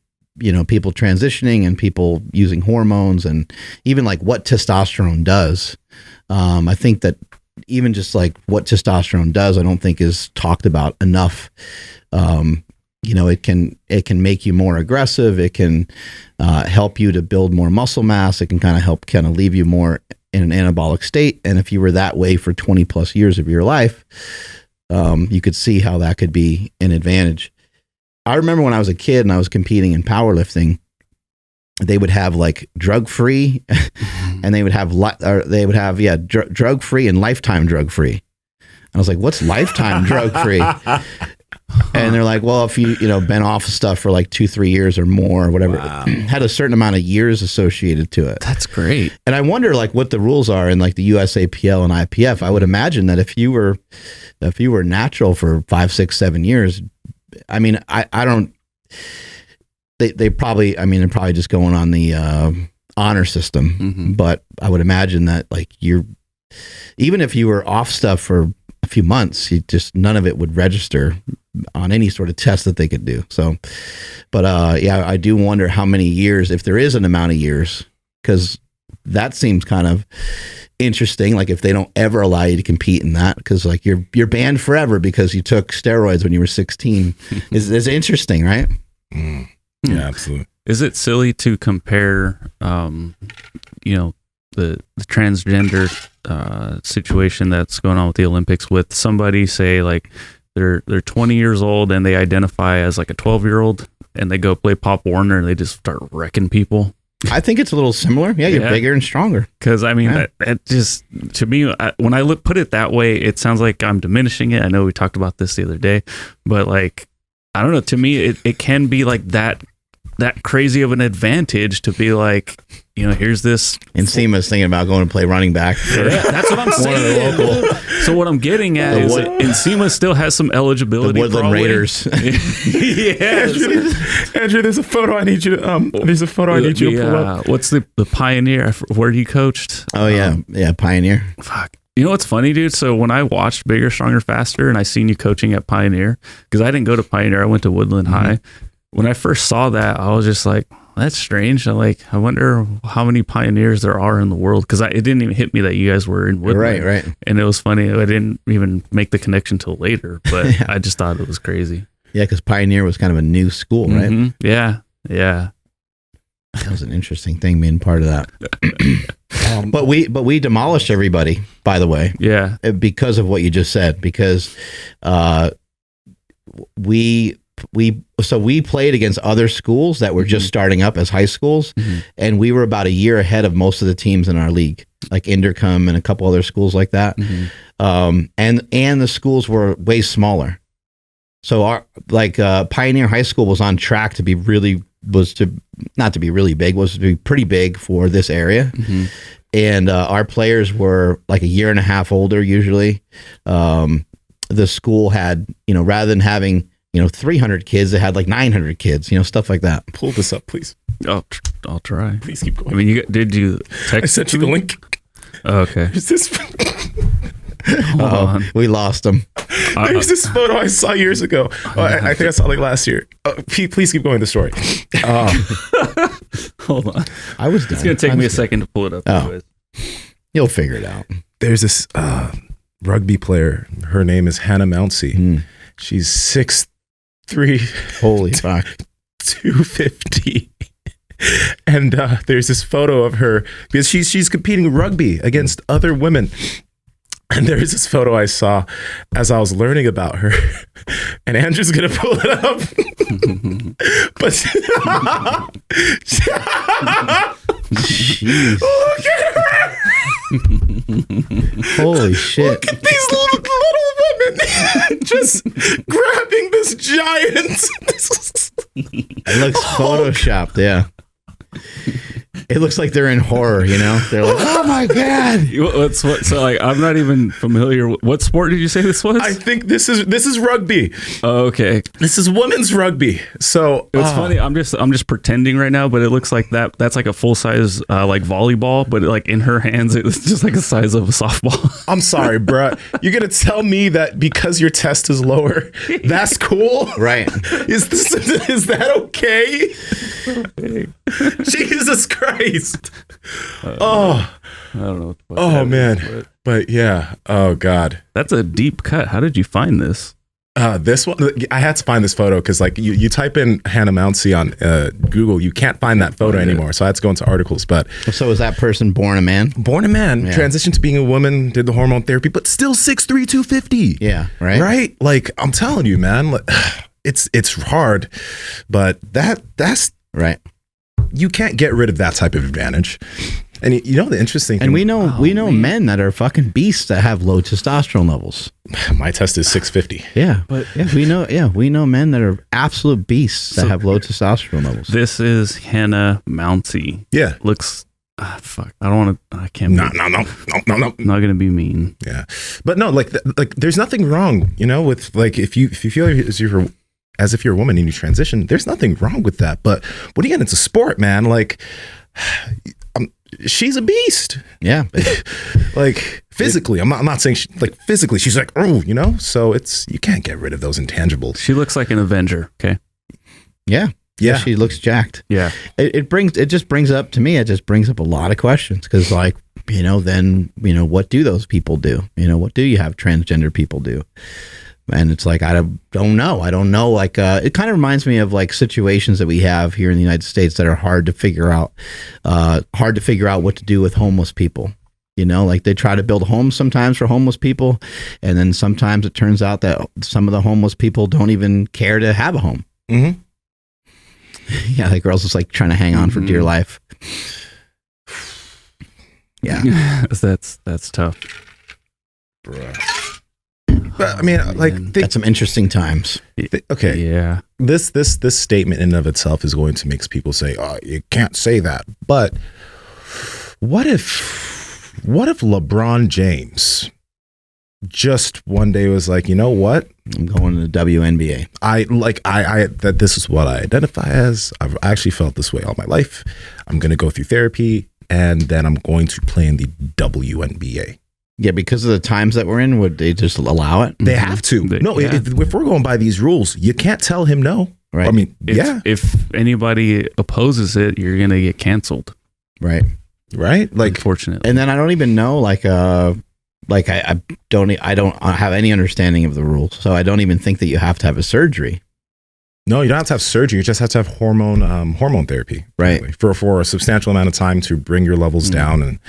people transitioning and people using hormones and even like what testosterone does. I think that even just like what testosterone does, I don't think is talked about enough. It can make you more aggressive. It can help you to build more muscle mass. It can help leave you more in an anabolic state. And if you were that way for 20 plus years of your life, you could see how that could be an advantage. I remember when I was a kid and I was competing in powerlifting, they would have like drug free and they would have drug free and lifetime drug free. And I was like, what's lifetime drug free? And they're like, well, if you been off of stuff for like 2-3 years or more or whatever, had a certain amount of years associated to it. That's great. And I wonder like what the rules are in like the USAPL and IPF. I would imagine that if you were natural for 5, 6, 7 years, I mean, I don't, they probably, I mean, they're probably just going on the honor system, but I would imagine that like even if you were off stuff for a few months, none of it would register on any sort of test that they could do. So, but yeah, I do wonder how many years, if there is an amount of years, because that seems kind of interesting. Like if they don't ever allow you to compete in that, because like you're banned forever because you took steroids when you were 16, is interesting, right? Yeah, absolutely. Is it silly to compare, the transgender situation that's going on with the Olympics with somebody, say like they're 20 years old and they identify as like a 12-year-old and they go play Pop Warner and they just start wrecking people? I think it's a little similar. Yeah, you're bigger and stronger. Because I mean, that just, to me, when I put it that way, it sounds like I'm diminishing it. I know we talked about this the other day, but like, I don't know. To me, it can be like that crazy of an advantage to be like, here's this. And Nsima's thinking about going to play running back. That's what I'm saying. Local. So what I'm getting at is Nsima still has some eligibility. The Woodland Raiders. Andrew, there's a photo I need you to pull up. What's the Pioneer? Where he coached? Oh yeah, Pioneer. Fuck. You know what's funny, dude? So when I watched Bigger, Stronger, Faster, and I seen you coaching at Pioneer, because I didn't go to Pioneer, I went to Woodland High. When I first saw that, I was just like, that's strange. I wonder how many Pioneers there are in the world, because it didn't even hit me that you guys were in Woodland. Right. And it was funny. I didn't even make the connection till later, but I just thought it was crazy. Yeah, because Pioneer was kind of a new school, right? Yeah. That was an interesting thing being part of that. But we demolished everybody, by the way. Yeah. Because of what you just said, because we played against other schools that were just starting up as high schools, and we were about a year ahead of most of the teams in our league, like Indercom and a couple other schools like that. And the schools were way smaller. So our Pioneer High School was on track to be not to be really big, was to be pretty big for this area. And our players were like a year and a half older usually. The school had, rather than having 300 kids, they had like 900 kids, stuff like that. Pull this up, please. Oh, I'll try. Please keep going. I mean, did you text? I sent you the link. Oh, okay. Is this? Hold on. We lost them. There's this photo I saw years ago. I think I saw like last year. Please keep going with the story. Hold on. It's going to take me a second to pull it up. Oh. You'll figure it out. There's this rugby player. Her name is Hannah Mounsey. She's 6'3". Holy fuck. 250. And there's this photo of her because she's competing rugby against other women. And there's this photo I saw as I was learning about her, and Andrew's gonna pull it up. But jeez. Look at her! Holy shit! Look at these little women just grabbing this giant. It looks photoshopped, yeah. It looks like they're in horror, They're like, oh my god! So like, I'm not even familiar. What sport did you say this was? I think this is rugby. Oh, okay. This is women's rugby. So it's funny. I'm just pretending right now, but it looks like that's like a full size like volleyball, but like in her hands, it was just like the size of a softball. I'm sorry, bruh. You're gonna tell me that because your test is lower, that's cool, right? Is that okay? Jesus Christ! I don't know. Oh man, but yeah. Oh god, that's a deep cut. How did you find this? This one, I had to find this photo because like you type in Hannah Mounsey on Google, you can't find that photo anymore. So I had to go into articles. But so is that person born a man? Born a man, transitioned to being a woman, did the hormone therapy, but still 6'3", 250. Yeah, right. Right. Like I'm telling you, man, like, it's hard, but that's right. You can't get rid of that type of advantage. And the interesting thing, and we know men that are fucking beasts that have low testosterone levels. My test is 650. Yeah, but we know men that are absolute beasts that have low testosterone levels. This is Hannah Mountsie. Yeah, looks. Fuck, I don't want to. I can't. No. I'm not gonna be mean. Yeah, but no, like there's nothing wrong, with like if you feel as if you're a woman and you transition, there's nothing wrong with that. But what again, it's a sport, man. Like. She's a beast. Yeah. Like physically, I'm not saying like physically, she's like, so you can't get rid of those intangibles. She looks like an Avenger. Okay. Yeah. Yeah. She looks jacked. Yeah. It just brings up a lot of questions. Cause like, then, what do those people do? What do you have transgender people do? And it's like, I don't know. Like, it kind of reminds me of like situations that we have here in the United States that are hard to figure out what to do with homeless people. Like they try to build homes sometimes for homeless people. And then sometimes it turns out that some of the homeless people don't even care to have a home. Mm-hmm. Yeah. The girl's just like trying to hang on for dear life. Yeah. That's tough. Bruh. But I mean, like, that's some interesting times. Okay, yeah. This statement in and of itself is going to make people say, "Oh, you can't say that." But what if LeBron James just one day was like, you know what? I'm going to the WNBA. That this is what I identify as. I've actually felt this way all my life. I'm going to go through therapy, and then I'm going to play in the WNBA. Yeah, because of the times that we're in, would they just allow it? They have to. If we're going by these rules, you can't tell him no. Right. I mean, if anybody opposes it, you're gonna get canceled. Right. Right. Like, unfortunately. And then I don't even know, I don't have any understanding of the rules, so I don't even think that you have to have a surgery. No, you don't have to have surgery. You just have to have hormone therapy, right? For a substantial amount of time to bring your levels down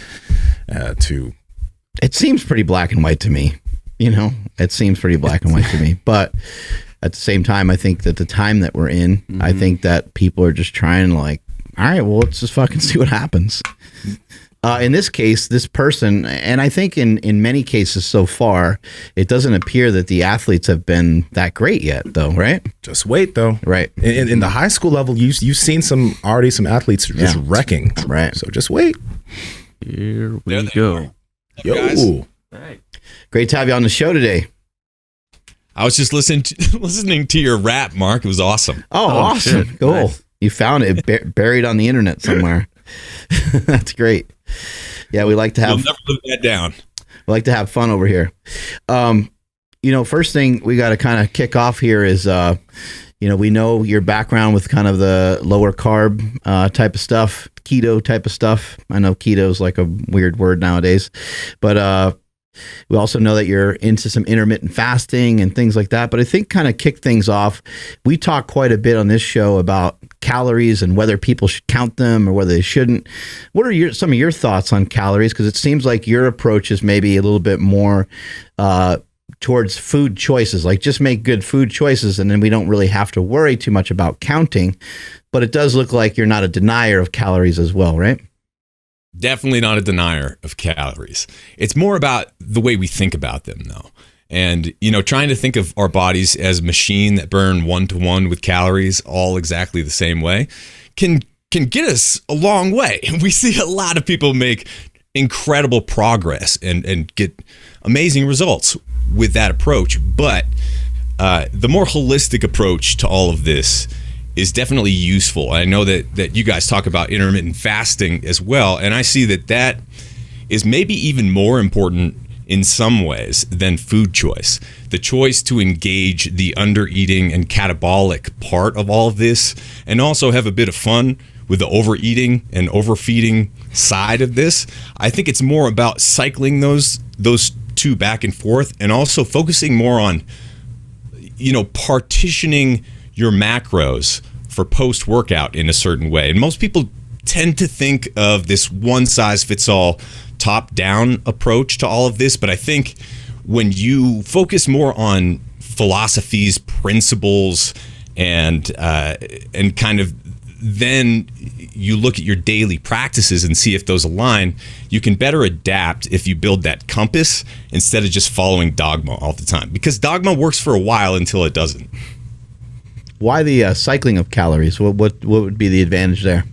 and to. It seems pretty black and white to me, it seems pretty black and white to me. But at the same time, I think that the time that we're in, I think that people are just trying to like, all right, well, let's just fucking see what happens. In this case, this person, and I think in many cases so far, it doesn't appear that the athletes have been that great yet, though, right? Just wait, though. Right. In the high school level, you've seen some athletes just wrecking. Right. So just wait. Here we go. Yo. Right. Great to have you on the show today. I was just listening to your rap, Mark. It was awesome. Oh, awesome. Shit. Cool. Nice. You found it buried on the internet somewhere. That's great. Yeah, we like to have. You'll never live that down. We like to have fun over here. First thing we got to kind of kick off here is, we know your background with kind of the lower carb type of stuff, keto type of stuff. I know keto is like a weird word nowadays, but we also know that you're into some intermittent fasting and things like that. But I think kind of kick things off, we talk quite a bit on this show about calories and whether people should count them or whether they shouldn't. What are some of your thoughts on calories? Because it seems like your approach is maybe a little bit more towards food choices, like just make good food choices, and then we don't really have to worry too much about counting. But it does look like you're not a denier of calories as well, right? Definitely not a denier of calories. It's more about the way we think about them, though. And, trying to think of our bodies as a machine that burn 1-to-1 with calories all exactly the same way can get us a long way. We see a lot of people make incredible progress and get amazing results with that approach. But the more holistic approach to all of this is definitely useful. I know that you guys talk about intermittent fasting as well, and I see that is maybe even more important in some ways than food choice. The choice to engage the undereating and catabolic part of all of this, and also have a bit of fun with the overeating and overfeeding side of this. I think it's more about cycling those two back and forth, and also focusing more on, partitioning your macros for post-workout in a certain way. And most people tend to think of this one-size-fits-all top-down approach to all of this, but I think when you focus more on philosophies, principles, and kind of then you look at your daily practices and see if those align, you can better adapt if you build that compass instead of just following dogma all the time. Because dogma works for a while until it doesn't. Why the cycling of calories? What would be the advantage there?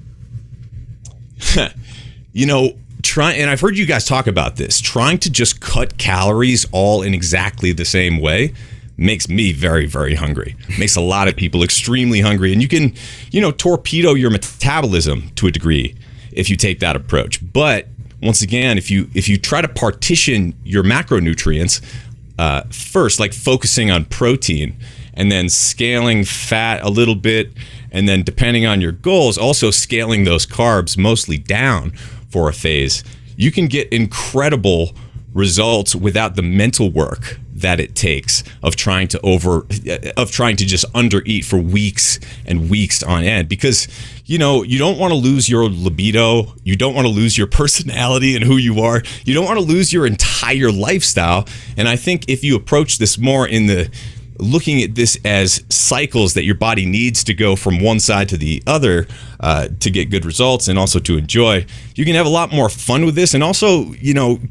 And I've heard you guys talk about this, trying to just cut calories all in exactly the same way makes me very, very hungry. Makes a lot of people extremely hungry. And you can, torpedo your metabolism to a degree if you take that approach. But once again, if you try to partition your macronutrients first, like focusing on protein and then scaling fat a little bit, and then depending on your goals, also scaling those carbs mostly down for a phase, you can get incredible results without the mental work that it takes of trying to just undereat for weeks and weeks on end. Because you don't want to lose your libido, you don't want to lose your personality and who you are, you don't want to lose your entire lifestyle. And I think if you approach this more in the looking at this as cycles that your body needs to go from one side to the other to get good results and also to enjoy, you can have a lot more fun with this and also,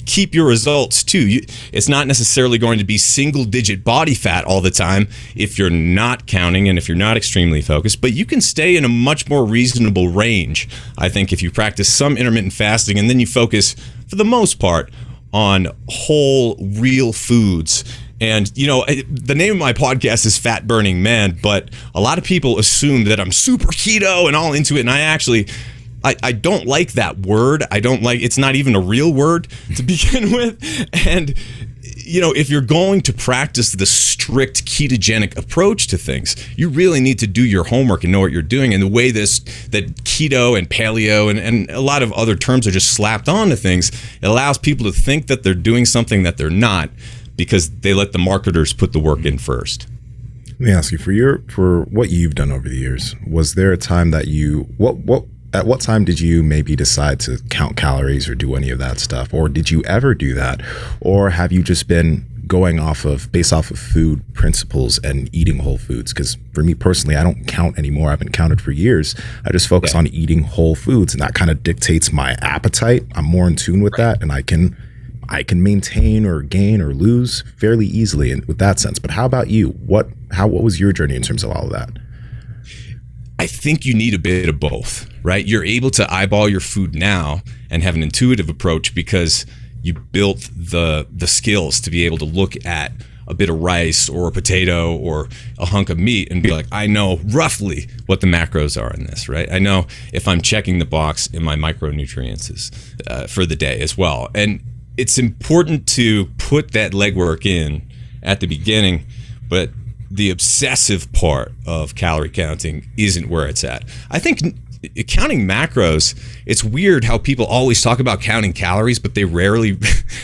keep your results too. It's not necessarily going to be single digit body fat all the time if you're not counting and if you're not extremely focused, but you can stay in a much more reasonable range, I think, if you practice some intermittent fasting and then you focus, for the most part, on whole, real foods. And, the name of my podcast is Fat Burning Man, but a lot of people assume that I'm super keto and all into it. And I don't like that word. It's not even a real word to begin with. And, if you're going to practice the strict ketogenic approach to things, you really need to do your homework and know what you're doing. And the way that keto and paleo and a lot of other terms are just slapped onto things, it allows people to think that they're doing something that they're not, because they let the marketers put the work in first. Let me ask you, for what you've done over the years, was there a time that at what time did you maybe decide to count calories or do any of that stuff? Or did you ever do that? Or have you just been going based off of food principles and eating whole foods? Because for me personally, I don't count anymore. I haven't counted for years. I just focus on eating whole foods, and that kind of dictates my appetite. I'm more in tune with that, and I can maintain or gain or lose fairly easily with that sense. But how about you? What was your journey in terms of all of that? I think you need a bit of both, right? You're able to eyeball your food now and have an intuitive approach because you built the skills to be able to look at a bit of rice or a potato or a hunk of meat and be like, I know roughly what the macros are in this, right? I know if I'm checking the box in my micronutrients for the day as well. And it's important to put that legwork in at the beginning, but the obsessive part of calorie counting isn't where it's at. I think counting macros, it's weird how people always talk about counting calories, but they rarely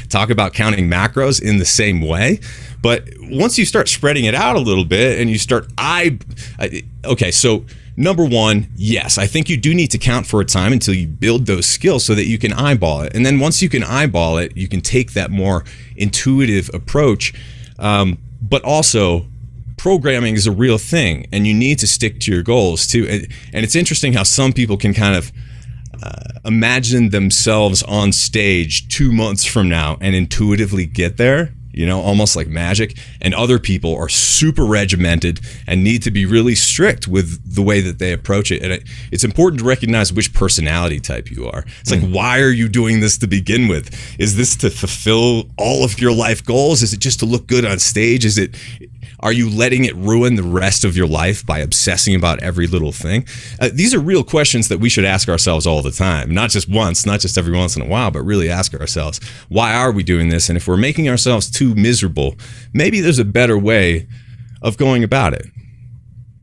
talk about counting macros in the same way. But once you start spreading it out a little bit and you start so number one, yes, I think you do need to count for a time until you build those skills so that you can eyeball it. And then once you can eyeball it, you can take that more intuitive approach. But also, programming is a real thing, and you need to stick to your goals too. And it's interesting how some people can kind of imagine themselves on stage 2 months from now and intuitively get there, almost like magic. And other people are super regimented and need to be really strict with the way that they approach it. And it's important to recognize which personality type you are. It's like, why are you doing this to begin with? Is this to fulfill all of your life goals? Is it just to look good on stage? Are you letting it ruin the rest of your life by obsessing about every little thing? These are real questions that we should ask ourselves all the time, not just once, not just every once in a while, but really ask ourselves, why are we doing this? And if we're making ourselves too miserable, maybe there's a better way of going about it.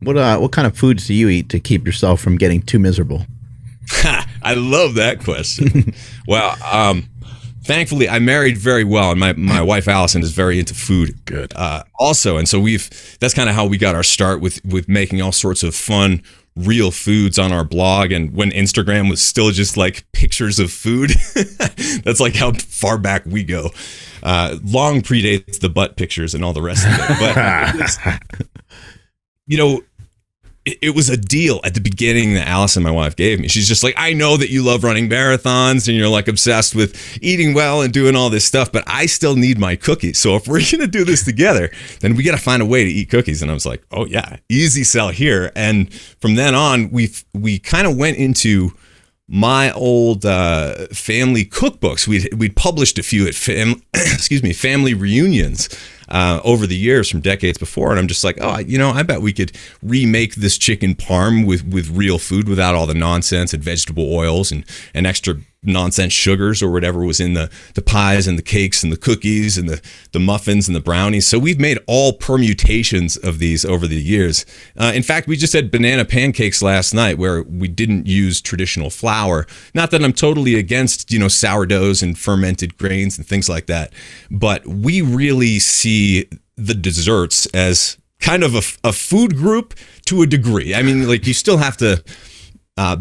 What kind of foods do you eat to keep yourself from getting too miserable? I love that question. Well, thankfully, I married very well, and my wife Allison is very into food. Good. Also, and so that's kind of how we got our start with making all sorts of fun, real foods on our blog. And when Instagram was still just like pictures of food, that's like how far back we go. Long predates the butt pictures and all the rest of it. But it was a deal at the beginning that Allison, my wife, gave me. She's just like, I know that you love running marathons and you're like obsessed with eating well and doing all this stuff, but I still need my cookies. So if we're going to do this together, then we got to find a way to eat cookies. And I was like, oh yeah, easy sell here. And from then on, we kind of went into my old family cookbooks. We'd published a few at family reunions over the years from decades before, and I'm just like, I bet we could remake this chicken parm with real food without all the nonsense and vegetable oils and extra nonsense sugars or whatever was in the pies and the cakes and the cookies and the muffins and the brownies. So we've made all permutations of these over the years. In fact, we just had banana pancakes last night where we didn't use traditional flour. Not that I'm totally against, sourdoughs and fermented grains and things like that, but we really see the desserts as kind of a food group to a degree. I mean, like, you still have to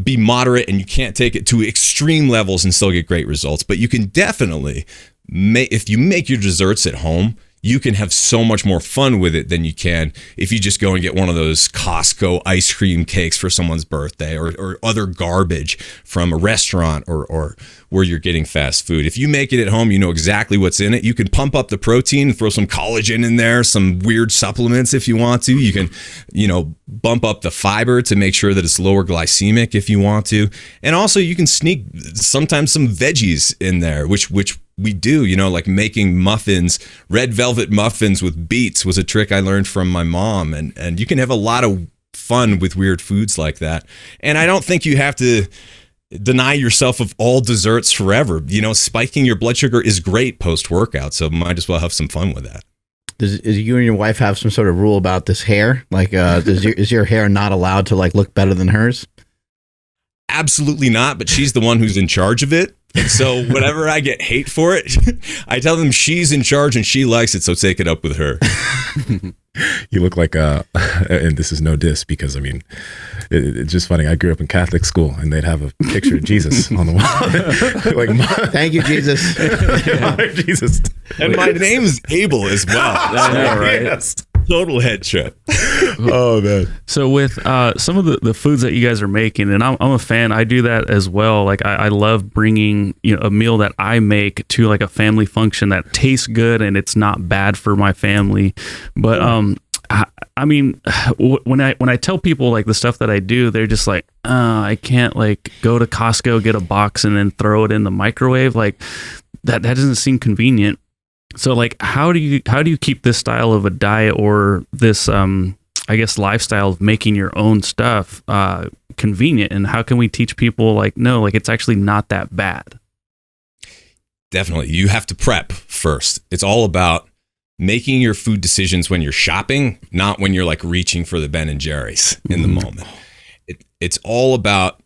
be moderate, and you can't take it to extreme levels and still get great results. But you can definitely if you make your desserts at home, you can have so much more fun with it than you can if you just go and get one of those Costco ice cream cakes for someone's birthday or other garbage from a restaurant or where you're getting fast food. If you make it at home, you know exactly what's in it. You can pump up the protein, throw some collagen in there, some weird supplements if you want to. You can, bump up the fiber to make sure that it's lower glycemic if you want to. And also you can sneak sometimes some veggies in there, which we do, like making muffins. Red velvet muffins with beets was a trick I learned from my mom. And you can have a lot of fun with weird foods like that. And I don't think you have to deny yourself of all desserts forever. Spiking your blood sugar is great post-workout, so might as well have some fun with that. Does you and your wife have some sort of rule about this hair? Like, is your hair not allowed to look better than hers? Absolutely not, but she's the one who's in charge of it. And so whenever I get hate for it, I tell them she's in charge and she likes it, so take it up with her. You look like and this is no diss because it's just funny. I grew up in Catholic school and they'd have a picture of Jesus on the wall. Thank you, Jesus. Jesus. And my name's Abel as well. I know, right? Yes. Total head trip. Oh man. So with some of the foods that you guys are making, and I'm a fan, I do that as well. Like I love bringing a meal that I make to a family function that tastes good and it's not bad for my family. But when I tell people the stuff that I do, they're just like, I can't go to Costco, get a box and then throw it in the microwave. That doesn't seem convenient. So how do you keep this style of a diet or this lifestyle of making your own stuff convenient, and how can we teach people it's actually not that bad? Definitely. You have to prep first. It's all about making your food decisions when you're shopping, not when you're reaching for the Ben and Jerry's in the moment. It's all about,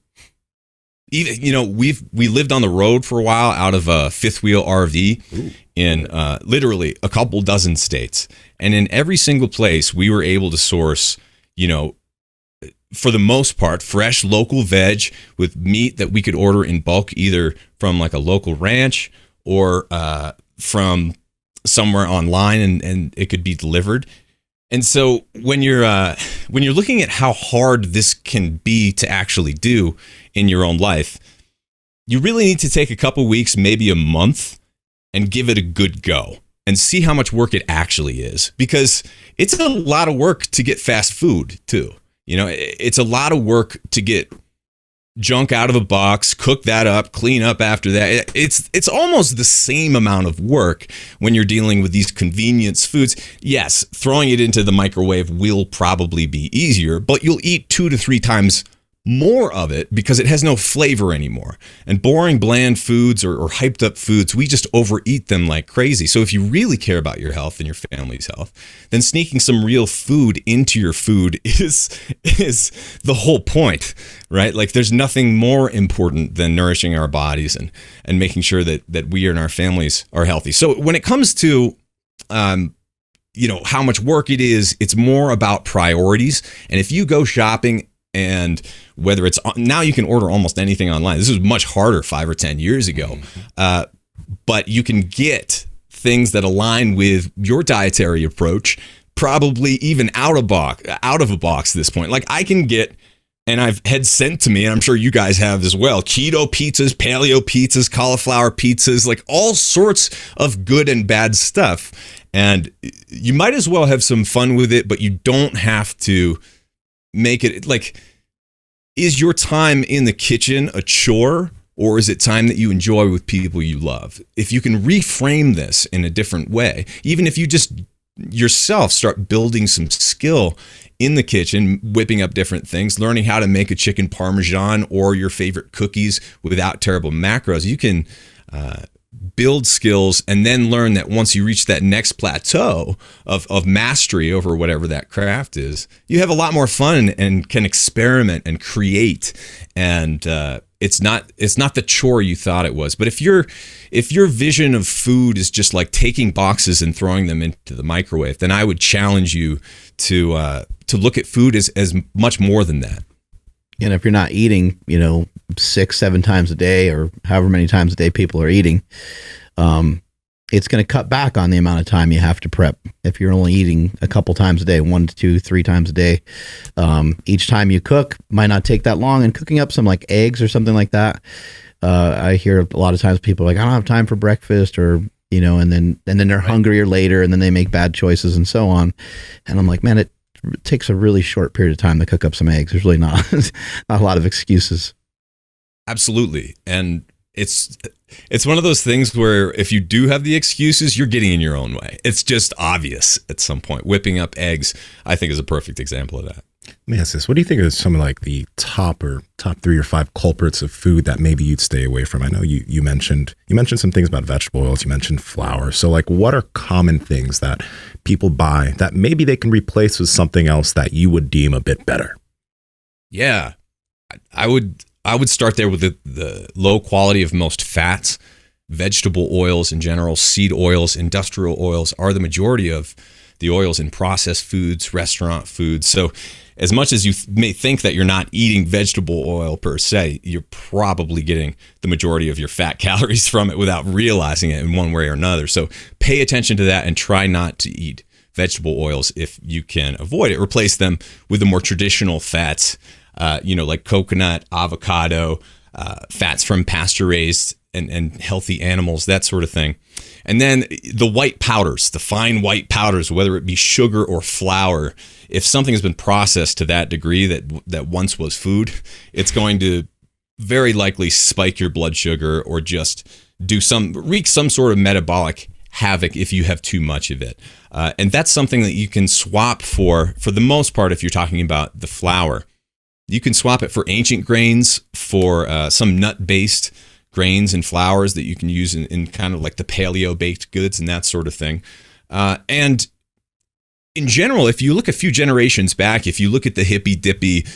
even we lived on the road for a while out of a fifth wheel RV in literally a couple dozen states, and in every single place we were able to source for the most part fresh local veg with meat that we could order in bulk, either from a local ranch or from somewhere online, and it could be delivered. And so when you're looking at how hard this can be to actually do in your own life, you really need to take a couple weeks, maybe a month, and give it a good go and see how much work it actually is, because it's a lot of work to get fast food too. It's a lot of work to get junk out of a box, cook that up, clean up after that. It's almost the same amount of work when you're dealing with these convenience foods. Yes, throwing it into the microwave will probably be easier, but you'll eat 2 to 3 times more of it because it has no flavor anymore. And boring, bland foods or hyped up foods, we just overeat them like crazy. So if you really care about your health and your family's health, then sneaking some real food into your food is the whole point, right? There's nothing more important than nourishing our bodies and making sure that we and our families are healthy. So when it comes to how much work it is, it's more about priorities. And if you go shopping, and whether it's now, you can order almost anything online. This was much harder 5 or 10 years ago, but you can get things that align with your dietary approach probably even out of a box at this point. Like I can get, and I've had sent to me, and I'm sure you guys have as well, keto pizzas, paleo pizzas, cauliflower pizzas, like all sorts of good and bad stuff. And you might as well have some fun with it, but you don't have to make it like, is your time in the kitchen a chore, or is it time that you enjoy with people you love? If you can reframe this in a different way, even if you just yourself start building some skill in the kitchen, whipping up different things, learning how to make a chicken parmesan or your favorite cookies without terrible macros, you can build skills and then learn that once you reach that next plateau of mastery over whatever that craft is, you have a lot more fun and can experiment and create. And it's not the chore you thought it was. But if your vision of food is just like taking boxes and throwing them into the microwave, then I would challenge you to look at food as much more than that. And if you're not eating, 6-7 times a day or however many times a day people are eating, it's going to cut back on the amount of time you have to prep. If you're only eating a couple times a day, 1 to 2, 3 times a day, each time you cook might not take that long. And cooking up some like eggs or something like that, I hear a lot of times people are like, I don't have time for breakfast, or and then they're hungrier later, and then they make bad choices and so on. And I'm like, man, it takes a really short period of time to cook up some eggs. There's really not a lot of excuses. Absolutely. And it's one of those things where if you do have the excuses, you're getting in your own way. It's just obvious at some point. Whipping up eggs, I think, is a perfect example of that. Let me ask this. What do you think are some of like the top 3 or 5 culprits of food that maybe you'd stay away from? I know you mentioned some things about vegetable oils. You mentioned flour. So like, what are common things that people buy that maybe they can replace with something else that you would deem a bit better? Yeah, I would start there with the low quality of most fats. Vegetable oils in general, seed oils, industrial oils are the majority of the oils in processed foods, restaurant foods. So as much as you may think that you're not eating vegetable oil per se, you're probably getting the majority of your fat calories from it without realizing it in one way or another. So pay attention to that and try not to eat vegetable oils if you can avoid it. Replace them with the more traditional fats, like coconut, avocado, fats from pasture-raised and healthy animals, that sort of thing. And then the white powders, the fine white powders, whether it be sugar or flour, if something has been processed to that degree that once was food, it's going to very likely spike your blood sugar or just wreak some sort of metabolic havoc if you have too much of it. And that's something that you can swap for the most part if you're talking about the flour. You can swap it for ancient grains, for some nut-based grains and flours that you can use in kind of like the paleo baked goods and that sort of thing. And in general, if you look a few generations back, if you look at the hippy-dippy,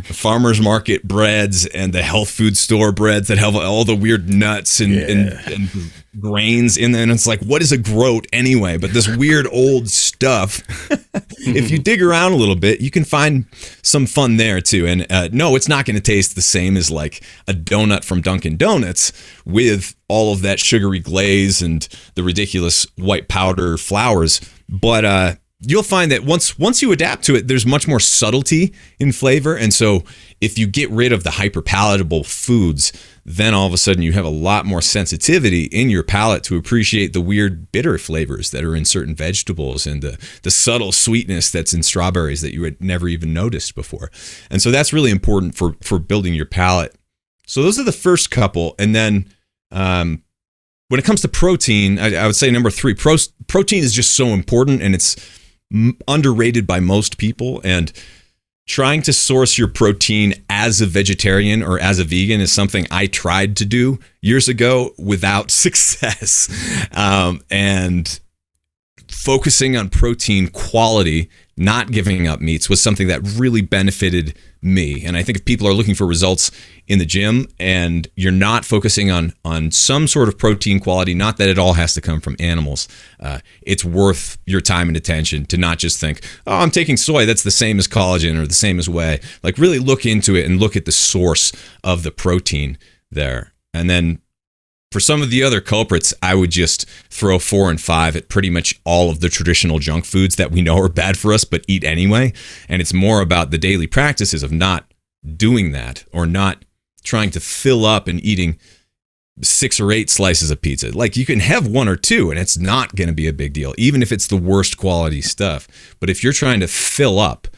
farmers market breads and the health food store breads that have all the weird nuts and grains in there, and it's like, what is a groat anyway? But this weird old stuff. If you dig around a little bit, you can find some fun there too. And no, it's not going to taste the same as like a donut from Dunkin' Donuts with all of that sugary glaze and the ridiculous white powder flours, but you'll find that once you adapt to it, there's much more subtlety in flavor. And so if you get rid of the hyper-palatable foods, then all of a sudden you have a lot more sensitivity in your palate to appreciate the weird bitter flavors that are in certain vegetables and the subtle sweetness that's in strawberries that you had never even noticed before. And so that's really important for building your palate. So those are the first couple. And then when it comes to protein, I would say number 3, protein is just so important, and it's underrated by most people. And trying to source your protein as a vegetarian or as a vegan is something I tried to do years ago without success. And focusing on protein quality, not giving up meats, was something that really benefited me. And I think if people are looking for results in the gym and you're not focusing on some sort of protein quality, not that it all has to come from animals, it's worth your time and attention to not just think, oh, I'm taking soy, that's the same as collagen or the same as whey. Like really look into it and look at the source of the protein there. And then For some of the other culprits, I would just throw 4 and 5 at pretty much all of the traditional junk foods that we know are bad for us, but eat anyway. And it's more about the daily practices of not doing that, or not trying to fill up and eating 6 or 8 slices of pizza. Like, you can have 1 or 2 and it's not going to be a big deal, even if it's the worst quality stuff. But if you're trying to fill up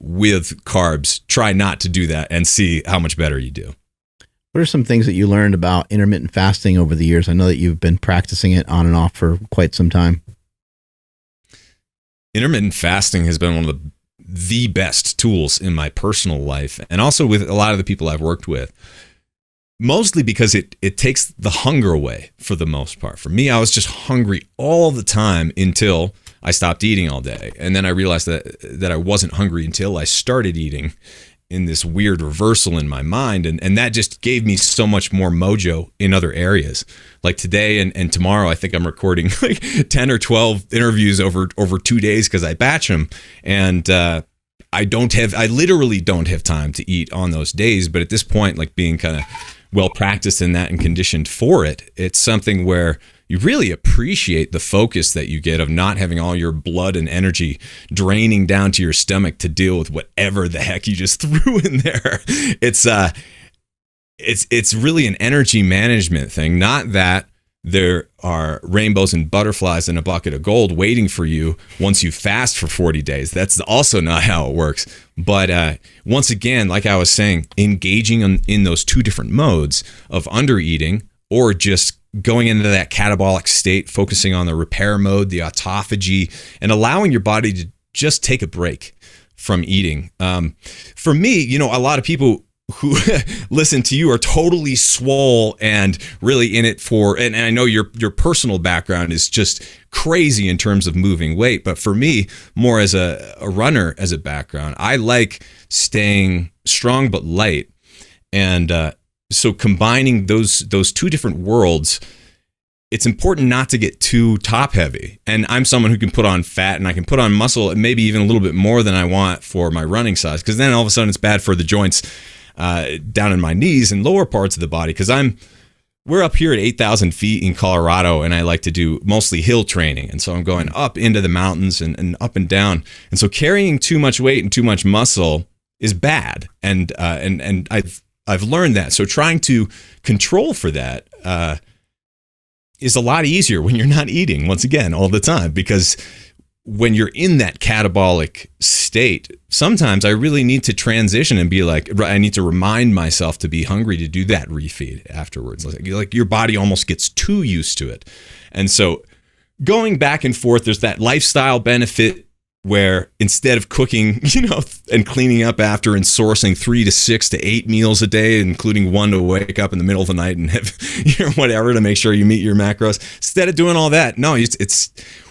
with carbs, try not to do that and see how much better you do. What are some things that you learned about intermittent fasting over the years? I know that you've been practicing it on and off for quite some time. Intermittent fasting has been one of the best tools in my personal life, and also with a lot of the people I've worked with. Mostly because it takes the hunger away for the most part. For me, I was just hungry all the time until I stopped eating all day. And then I realized that I wasn't hungry until I started eating, in this weird reversal in my mind. And that just gave me so much more mojo in other areas. Like today and tomorrow, I think I'm recording like 10 or 12 interviews over 2 days because I batch them. And I literally don't have time to eat on those days. But at this point, like being kind of well practiced in that and conditioned for it, it's something where you really appreciate the focus that you get of not having all your blood and energy draining down to your stomach to deal with whatever the heck you just threw in there. It's really an energy management thing, not that there are rainbows and butterflies in a bucket of gold waiting for you once you fast for 40 days. That's also not how it works. But once again, like I was saying, engaging in those 2 different modes of undereating or just going into that catabolic state, focusing on the repair mode, the autophagy, and allowing your body to just take a break from eating. For me, a lot of people who listen to you are totally swole and really in it for, and I know your personal background is just crazy in terms of moving weight, but for me, more as a runner as a background, I like staying strong but light. And so combining those 2 different worlds, it's important not to get too top heavy. And I'm someone who can put on fat and I can put on muscle and maybe even a little bit more than I want for my running size, because then all of a sudden it's bad for the joints down in my knees and lower parts of the body, because we're up here at 8,000 feet in Colorado, and I like to do mostly hill training. And so I'm going up into the mountains and up and down. And so carrying too much weight and too much muscle is bad. And I've learned that. So trying to control for that is a lot easier when you're not eating, once again, all the time, because when you're in that catabolic state, sometimes I really need to transition and be like, I need to remind myself to be hungry to do that refeed afterwards. Like your body almost gets too used to it. And so going back and forth, there's that lifestyle benefit where instead of cooking, and cleaning up after and sourcing 3 to 6 to 8 meals a day, including 1 to wake up in the middle of the night and have, whatever to make sure you meet your macros, instead of doing all that, no,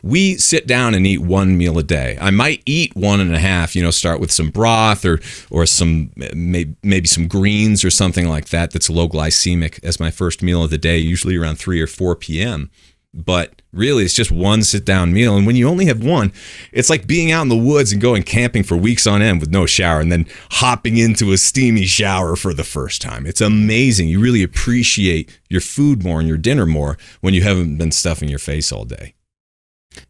we sit down and eat 1 meal a day. I might eat 1.5, start with some broth or some, maybe some greens or something like that that's low glycemic as my first meal of the day, usually around 3 or 4 p.m. But really, it's just 1 sit-down meal. And when you only have 1, it's like being out in the woods and going camping for weeks on end with no shower and then hopping into a steamy shower for the first time. It's amazing. You really appreciate your food more and your dinner more when you haven't been stuffing your face all day.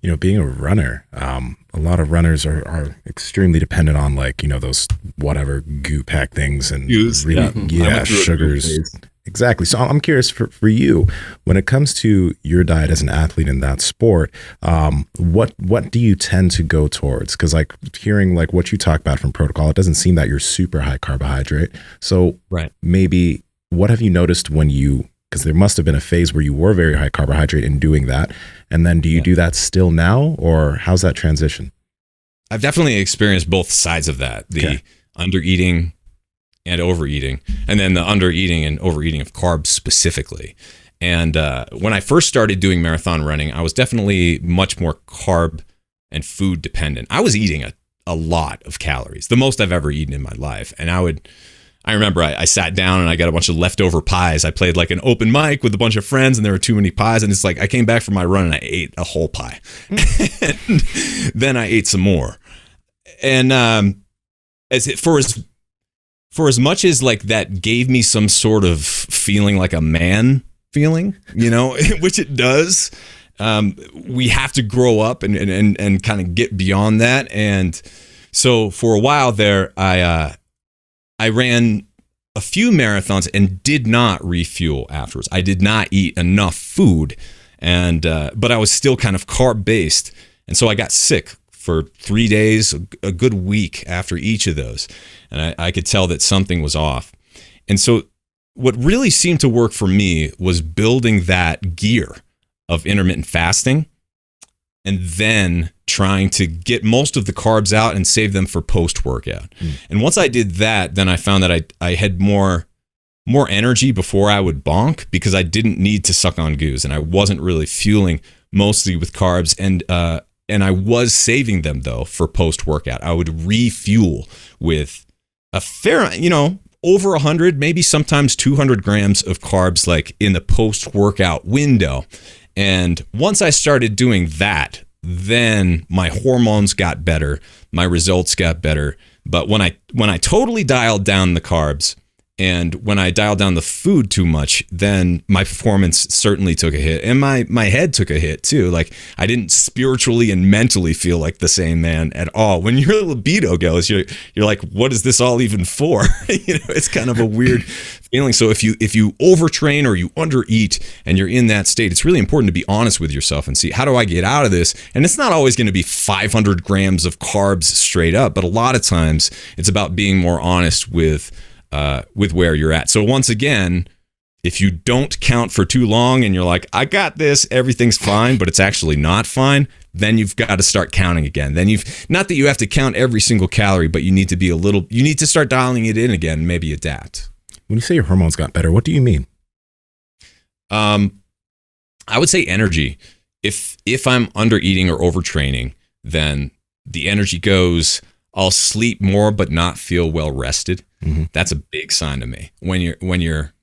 Being a runner, a lot of runners are extremely dependent on those whatever goo pack things and sugars. Exactly. So I'm curious for you, when it comes to your diet as an athlete in that sport, what do you tend to go towards? Because hearing what you talk about from protocol, it doesn't seem that you're super high carbohydrate. So maybe what have you noticed because there must have been a phase where you were very high carbohydrate in doing that. And then do you do that still now, or how's that transition? I've definitely experienced both sides of that, the undereating and overeating, and then the undereating and overeating of carbs specifically. And when I first started doing marathon running, I was definitely much more carb and food dependent. I was eating a lot of calories, the most I've ever eaten in my life. And I remember I sat down and I got a bunch of leftover pies. I played an open mic with a bunch of friends, and there were too many pies. And it's I came back from my run and I ate a whole pie. And then I ate some more. And for as much as that gave me some sort of feeling like a man feeling, which it does. We have to grow up and kind of get beyond that. And so for a while there, I ran a few marathons and did not refuel afterwards. I did not eat enough food, but I was still kind of carb based. And so I got sick for 3 days, a good week after each of those. And I could tell that something was off. And so what really seemed to work for me was building that gear of intermittent fasting and then trying to get most of the carbs out and save them for post-workout. And once I did that, then I found that I had more energy before I would bonk because I didn't need to suck on goose, and I wasn't really fueling mostly with carbs, and I was saving them though for post-workout. I would refuel with a fair, over 100, maybe sometimes 200 grams of carbs like in the post-workout window. And once I started doing that, then my hormones got better, my results got better. But when I totally dialed down the carbs and when I dialed down the food too much, then my performance certainly took a hit, and my head took a hit too. Like I didn't spiritually and mentally feel like the same man at all. When your libido goes, you're like, what is this all even for? It's kind of a weird feeling. So if you overtrain or you undereat and you're in that state, it's really important to be honest with yourself and see, how do I get out of this? And it's not always going to be 500 grams of carbs straight up, but a lot of times it's about being more honest with where you're at. So once again, if you don't count for too long and you're like, I got this, everything's fine, but it's actually not fine, then you've got to start counting again. Then not that you have to count every single calorie, but you need to start dialing it in again, maybe adapt. When you say your hormones got better, what do you mean? I would say energy. If I'm under eating or overtraining, then the energy goes. I'll sleep more but not feel well rested. Mm-hmm. That's a big sign to me. When you're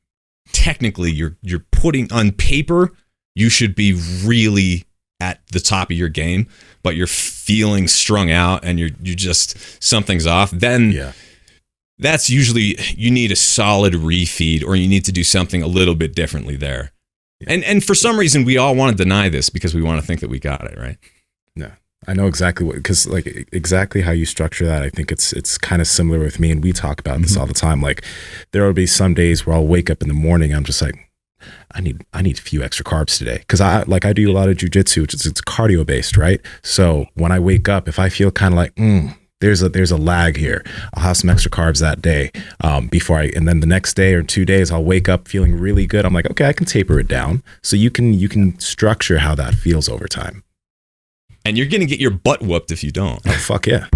technically you're putting on paper, you should be really at the top of your game, but you're feeling strung out and you're just something's off. Then that's usually you need a solid refeed, or you need to do something a little bit differently there. Yeah. And for some reason we all want to deny this because we want to think that we got it, right? No. I know exactly because exactly how you structure that. I think it's kind of similar with me, and we talk about this all the time. Like there will be some days where I'll wake up in the morning, I'm just like, I need a few extra carbs today, because I do a lot of jujitsu, which it's cardio based, right? So when I wake up, if I feel kind of like there's a lag here, I'll have some extra carbs that day and then the next day or 2 days I'll wake up feeling really good. I'm like, okay, I can taper it down. So you can structure how that feels over time. And you're going to get your butt whooped if you don't. Oh, fuck yeah.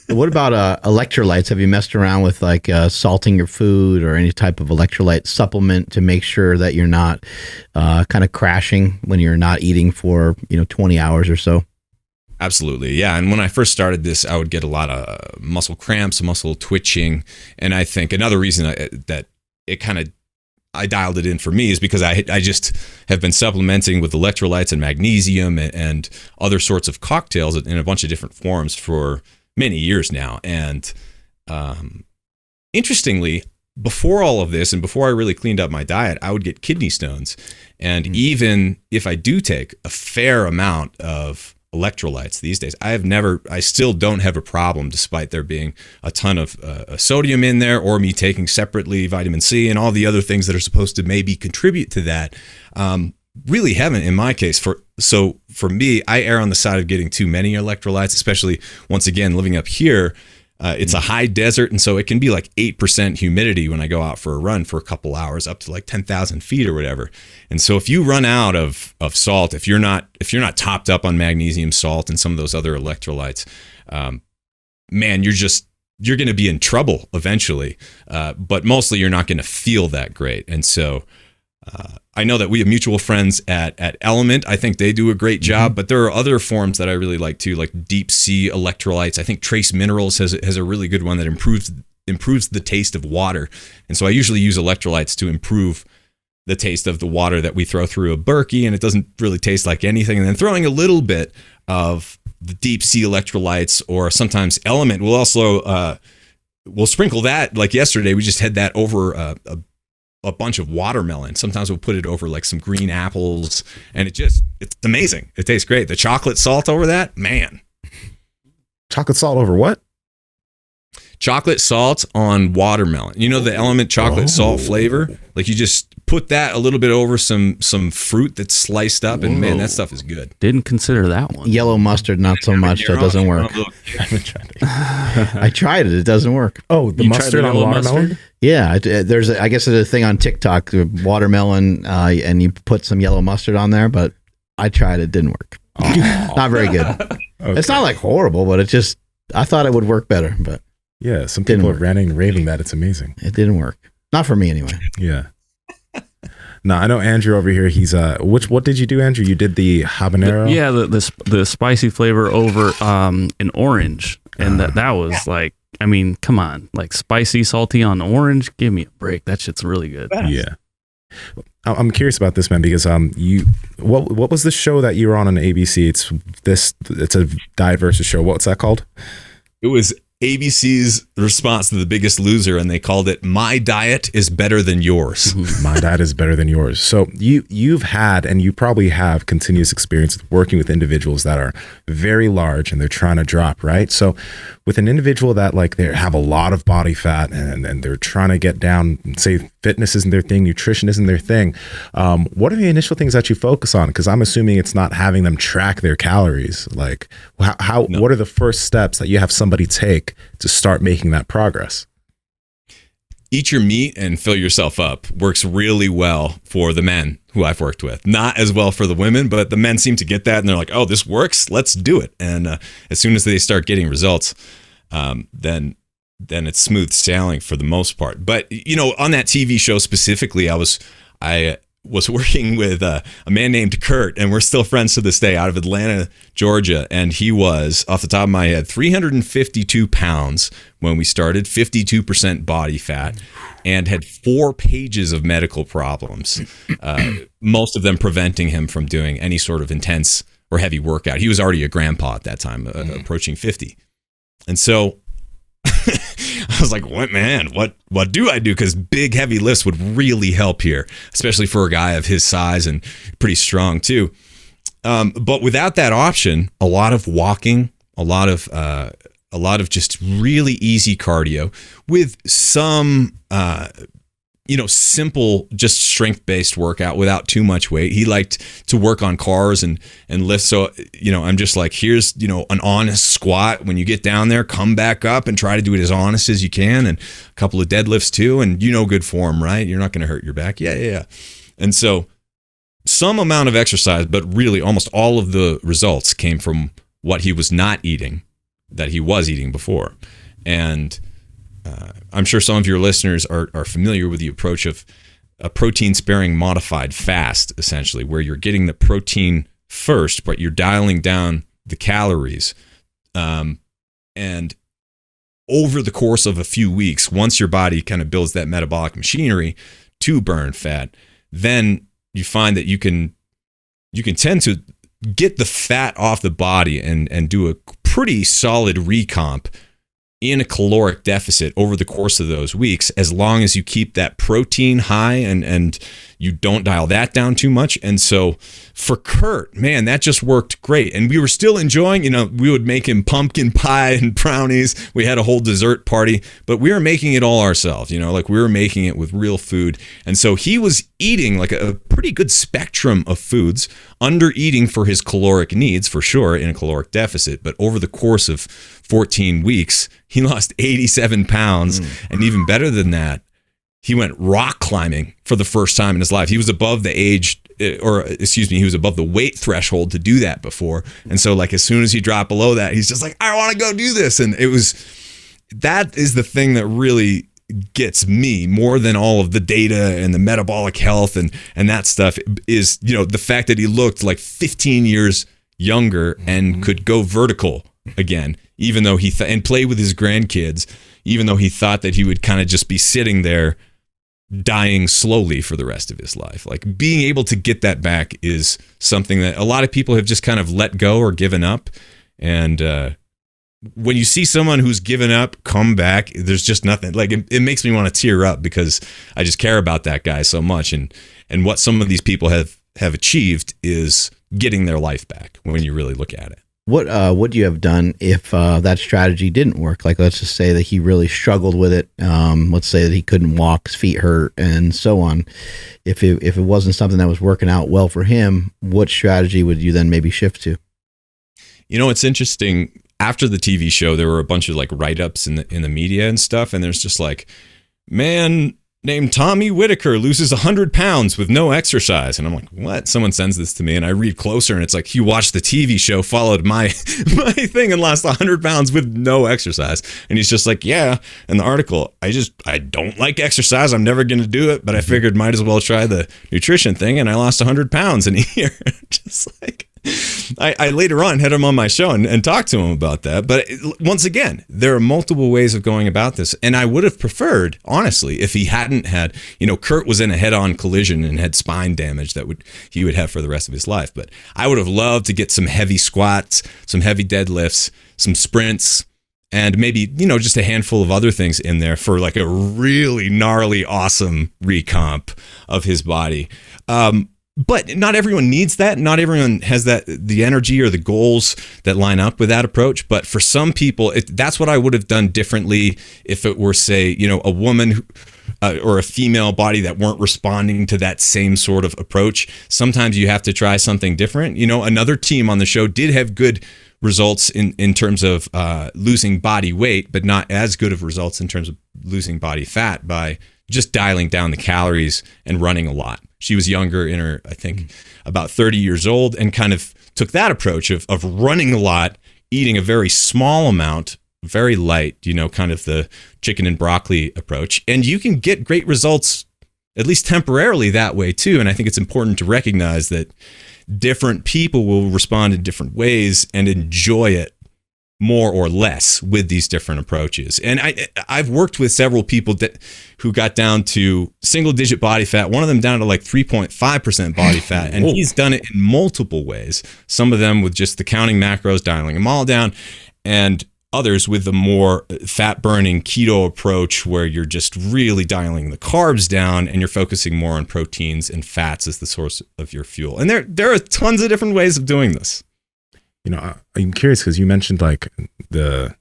What about electrolytes? Have you messed around with salting your food or any type of electrolyte supplement to make sure that you're not kind of crashing when you're not eating for 20 hours or so? Absolutely. Yeah. And when I first started this, I would get a lot of muscle cramps, muscle twitching. And I think another reason that it kind of I dialed it in for me is because I just have been supplementing with electrolytes and magnesium and other sorts of cocktails in a bunch of different forms for many years now. And interestingly, before all of this and before I really cleaned up my diet, I would get kidney stones. And even if I do take a fair amount of electrolytes these days, I still don't have a problem, despite there being a ton of sodium in there, or me taking separately vitamin C and all the other things that are supposed to maybe contribute to that. Really haven't in my case. So for me, I err on the side of getting too many electrolytes, especially once again, living up here. It's a high desert, and so it can be like 8% humidity when I go out for a run for a couple hours, up to like 10,000 feet or whatever. And so if you run out of salt, if you're not topped up on magnesium, salt, and some of those other electrolytes, man, you're going to be in trouble eventually. But mostly you're not going to feel that great. And so I know that we have mutual friends at Element. I think they do a great job, but there are other forms that I really like too, like deep sea electrolytes. I think Trace Minerals has a really good one that improves the taste of water. And so I usually use electrolytes to improve the taste of the water that we throw through a Berkey, and it doesn't really taste like anything. And then throwing a little bit of the deep sea electrolytes, or sometimes Element will also we'll sprinkle that. Like yesterday, we just had that over a bunch of watermelon. Sometimes we'll put it over like some green apples, and it's amazing. It tastes great. The chocolate salt over that, man. Chocolate salt over what? Chocolate salt on watermelon. You know the Element chocolate salt flavor? Like you just put that a little bit over some fruit that's sliced up, and man, that stuff is good. Didn't consider that one. Yellow mustard, not so much. That doesn't work. I tried it. It doesn't work. Oh, the mustard on watermelon? Mustard? Yeah, I guess there's a thing on TikTok, watermelon, and you put some yellow mustard on there, but I tried it. It didn't work. Not very good. Okay. It's not like horrible, but I thought it would work better, but yeah, some people are raving that it's amazing. It didn't work. Not for me anyway. Yeah. No, I know Andrew over here. He's what did you do, Andrew? You did the habanero. The spicy flavor over an orange, and that was like, I mean, come on, like spicy, salty on orange. Give me a break. That shit's really good. Yeah. I'm curious about this, man, because what was the show that you were on ABC? It's a diet versus show. What's that called? It was ABC's response to The Biggest Loser, and they called it "My Diet is Better Than Yours." My diet is better than yours. So you've had, and you probably have, continuous experience with working with individuals that are very large and they're trying to drop, right? So with an individual that like they have a lot of body fat and they're trying to get down, say fitness isn't their thing, nutrition isn't their thing, what are the initial things that you focus on? Because I'm assuming it's not having them track their calories. Like what are the first steps that you have somebody take to start making that progress? Eat your meat and fill yourself up works really well for the men who I've worked with. Not as well for the women, but the men seem to get that and they're like, oh, this works, let's do it. And as soon as they start getting results, then it's smooth sailing for the most part. But you know, on that TV show specifically, I was working with a man named Kurt, and we're still friends to this day, out of Atlanta, Georgia. And he was, off the top of my head, 352 pounds when we started, 52% body fat, and had 4 pages of medical problems, most of them preventing him from doing any sort of intense or heavy workout. He was already a grandpa at that time, approaching 50. And so I was like, what do I do? Because big, heavy lifts would really help here, especially for a guy of his size and pretty strong too. But without that option, a lot of walking, a lot of just really easy cardio with some, simple, just strength-based workout without too much weight. He liked to work on cars and lift. So, I'm just like, here's, an honest squat. When you get down there, come back up and try to do it as honest as you can. And a couple of deadlifts too. And good form, right? You're not going to hurt your back. Yeah. And so some amount of exercise, but really almost all of the results came from what he was not eating that he was eating before. And I'm sure some of your listeners are familiar with the approach of a protein-sparing modified fast, essentially, where you're getting the protein first, but you're dialing down the calories. And over the course of a few weeks, once your body kind of builds that metabolic machinery to burn fat, then you find that you can tend to get the fat off the body and do a pretty solid recomp in a caloric deficit over the course of those weeks, as long as you keep that protein high and you don't dial that down too much. And so for Kurt, man, that just worked great. And we were still enjoying, we would make him pumpkin pie and brownies. We had a whole dessert party, but we were making it all ourselves, like we were making it with real food. And so he was eating like a pretty good spectrum of foods, under eating for his caloric needs, for sure, in a caloric deficit. But over the course of 14 weeks, he lost 87 pounds. And even better than that, he went rock climbing for the first time in his life. He was above he was above the weight threshold to do that before. And so like as soon as he dropped below that, he's just like, I want to go do this. And that is the thing that really gets me more than all of the data and the metabolic health and that stuff is, the fact that he looked like 15 years younger and could go vertical again, even though and play with his grandkids, even though he thought that he would kind of just be sitting there dying slowly for the rest of his life. Like being able to get that back is something that a lot of people have just kind of let go or given up. And when you see someone who's given up come back, there's just nothing like it makes me want to tear up because I just care about that guy so much. And what some of these people have achieved is getting their life back when you really look at it. What would you have done if that strategy didn't work? Like, let's just say that he really struggled with it. Let's say that he couldn't walk, his feet hurt, and so on. If it wasn't something that was working out well for him, what strategy would you then maybe shift to? You know, it's interesting. After the TV show, there were a bunch of like write-ups in the media and stuff, and there's just like, man named Tommy Whitaker loses 100 pounds with no exercise. And I'm like, what? Someone sends this to me and I read closer and it's like, he watched the TV show, followed my thing and lost 100 pounds with no exercise. And he's just like, yeah. In the article, I don't like exercise. I'm never going to do it. But I figured might as well try the nutrition thing. And I lost 100 pounds in a year. Just like, I later on had him on my show and talked to him about that. But once again, there are multiple ways of going about this. And I would have preferred, honestly, if he hadn't had, Kurt was in a head-on collision and had spine damage that he would have for the rest of his life. But I would have loved to get some heavy squats, some heavy deadlifts, some sprints, and maybe, just a handful of other things in there for like a really gnarly, awesome recomp of his body. But not everyone needs that. Not everyone has the energy or the goals that line up with that approach. But for some people, that's what I would have done differently if it were, say, a woman or a female body that weren't responding to that same sort of approach. Sometimes you have to try something different. Another team on the show did have good results in terms of losing body weight, but not as good of results in terms of losing body fat by just dialing down the calories and running a lot. She was younger, in her, I think, about 30 years old, and kind of took that approach of running a lot, eating a very small amount, very light, kind of the chicken and broccoli approach. And you can get great results, at least temporarily, that way too. And I think it's important to recognize that different people will respond in different ways and enjoy it more or less with these different approaches. And I've worked with several people who got down to single digit body fat, one of them down to like 3.5% body fat. And he's done it in multiple ways. Some of them with just the counting macros, dialing them all down, and others with the more fat burning keto approach where you're just really dialing the carbs down and you're focusing more on proteins and fats as the source of your fuel. And there are tons of different ways of doing this. I'm curious because you mentioned like the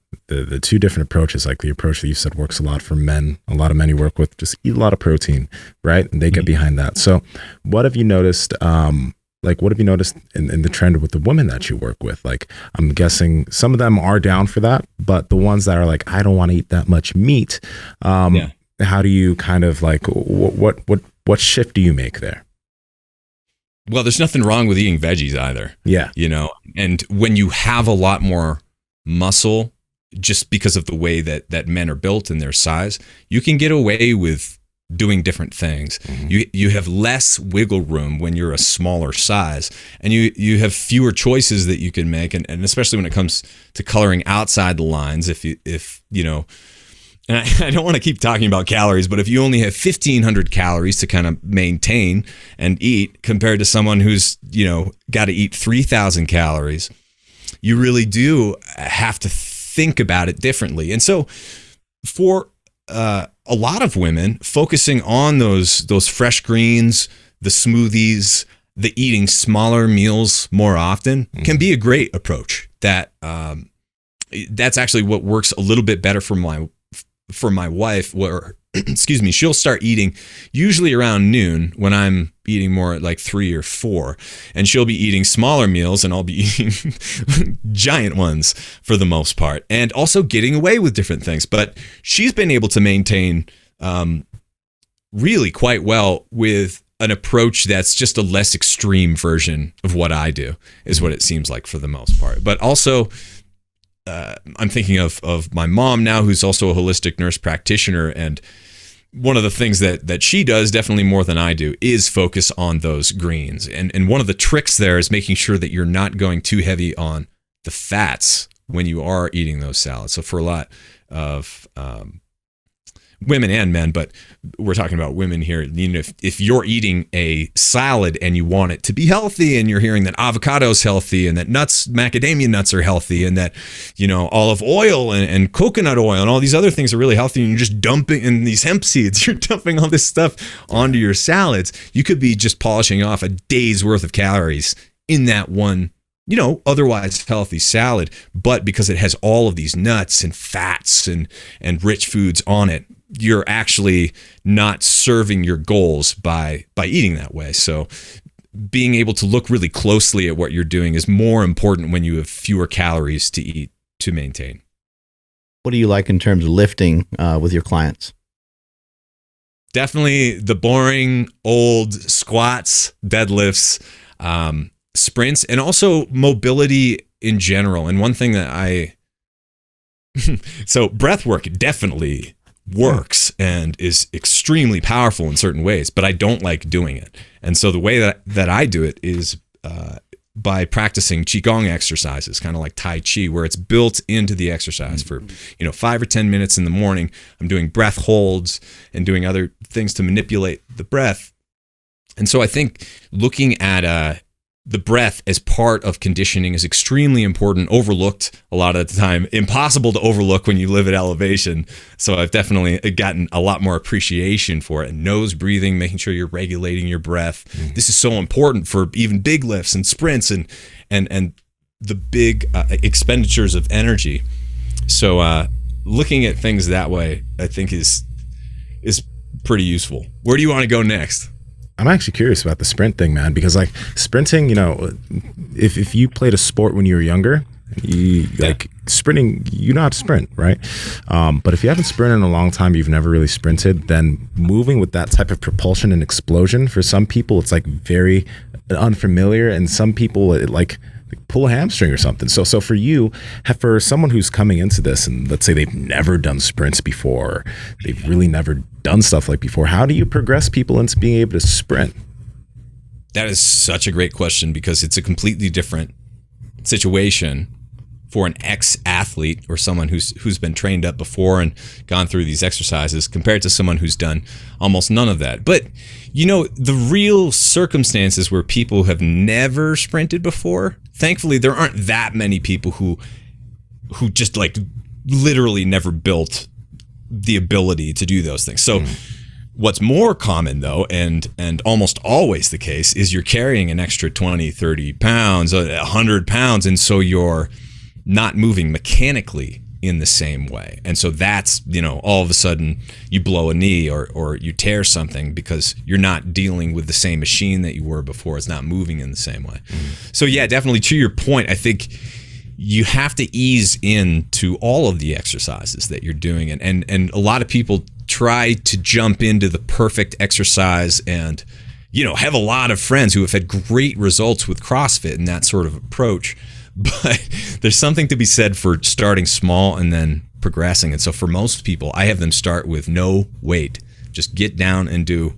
two different approaches, like the approach that you said works a lot for men. A lot of men you work with just eat a lot of protein, right? And they get behind that. So what have you noticed? What have you noticed in the trend with the women that you work with? Like, I'm guessing some of them are down for that, but the ones that are like, I don't want to eat that much meat. How do you kind of like, what shift do you make there? Well, there's nothing wrong with eating veggies either. Yeah. And when you have a lot more muscle, just because of the way that men are built and their size, you can get away with doing different things. Mm-hmm. You have less wiggle room when you're a smaller size, and you have fewer choices that you can make. And especially when it comes to coloring outside the lines, if and I don't want to keep talking about calories, but if you only have 1,500 calories to kind of maintain and eat compared to someone who's, got to eat 3,000 calories, you really do have to think about it differently. And so for a lot of women, focusing on those fresh greens, the smoothies, the eating smaller meals more often can be a great approach. That's actually what works a little bit better for my wife, where she'll start eating usually around noon when I'm eating more at like 3 or 4, and she'll be eating smaller meals and I'll be eating giant ones for the most part, and also getting away with different things. But she's been able to maintain really quite well with an approach that's just a less extreme version of what I do, is what it seems like for the most part. But also, I'm thinking of my mom now, who's also a holistic nurse practitioner, and one of the things that she does, definitely more than I do, is focus on those greens. And one of the tricks there is making sure that you're not going too heavy on the fats when you are eating those salads. So for a lot of women and men, but we're talking about women here. You know, if you're eating a salad and you want it to be healthy, and you're hearing that avocado is healthy and that macadamia nuts are healthy, and that, you know, olive oil and coconut oil and all these other things are really healthy, and you're just dumping in these hemp seeds, you're dumping all this stuff onto your salads, you could be just polishing off a day's worth of calories in that one, you know, otherwise healthy salad. But because it has all of these nuts and fats and rich foods on it, you're actually not serving your goals by eating that way. So being able to look really closely at what you're doing is more important when you have fewer calories to eat to maintain. What do you like in terms of lifting with your clients? Definitely the boring old squats, deadlifts, sprints, and also mobility in general. And one thing that so breath work definitely works and is extremely powerful in certain ways, but I don't like doing it. And so the way that I do it is by practicing Qigong exercises, kind of like Tai Chi, where it's built into the exercise for, you know, 5 or 10 minutes in the morning. I'm doing breath holds and doing other things to manipulate the breath. And so I think looking at the breath as part of conditioning is extremely important, overlooked a lot of the time, impossible to overlook when you live at elevation. So I've definitely gotten a lot more appreciation for it. And nose breathing, making sure you're regulating your breath. This is so important for even big lifts and sprints and the big expenditures of energy. So looking at things that way, I think is pretty useful. Where do you want to go next? I'm actually curious about the sprint thing, man, because like sprinting, you know, if you played a sport when you were younger, like sprinting, you know how to sprint, right? But if you haven't sprinted in a long time, you've never really sprinted, then moving with that type of propulsion and explosion, for some people, it's like very unfamiliar, and some people it like pull a hamstring or something. So for you, for someone who's coming into this and let's say they've never done sprints before, they've really never done stuff like before, how do you progress people into being able to sprint? That is such a great question, because it's a completely different situation for an ex-athlete or someone who's been trained up before and gone through these exercises compared to someone who's done almost none of that. But, you know, the real circumstances where people have never sprinted before, thankfully there aren't that many people who just like literally never built the ability to do those things. So what's more common though, and almost always the case, is you're carrying an extra 20, 30 pounds, 100 pounds, and so you're not moving mechanically in the same way. And so that's, you know, all of a sudden you blow a knee or you tear something because you're not dealing with the same machine that you were before. It's not moving in the same way. So yeah, definitely to your point, I think you have to ease into all of the exercises that you're doing. And a lot of people try to jump into the perfect exercise and, you know, have a lot of friends who have had great results with CrossFit and that sort of approach. But there's something to be said for starting small and then progressing. And so for most people, I have them start with no weight. Just get down and do,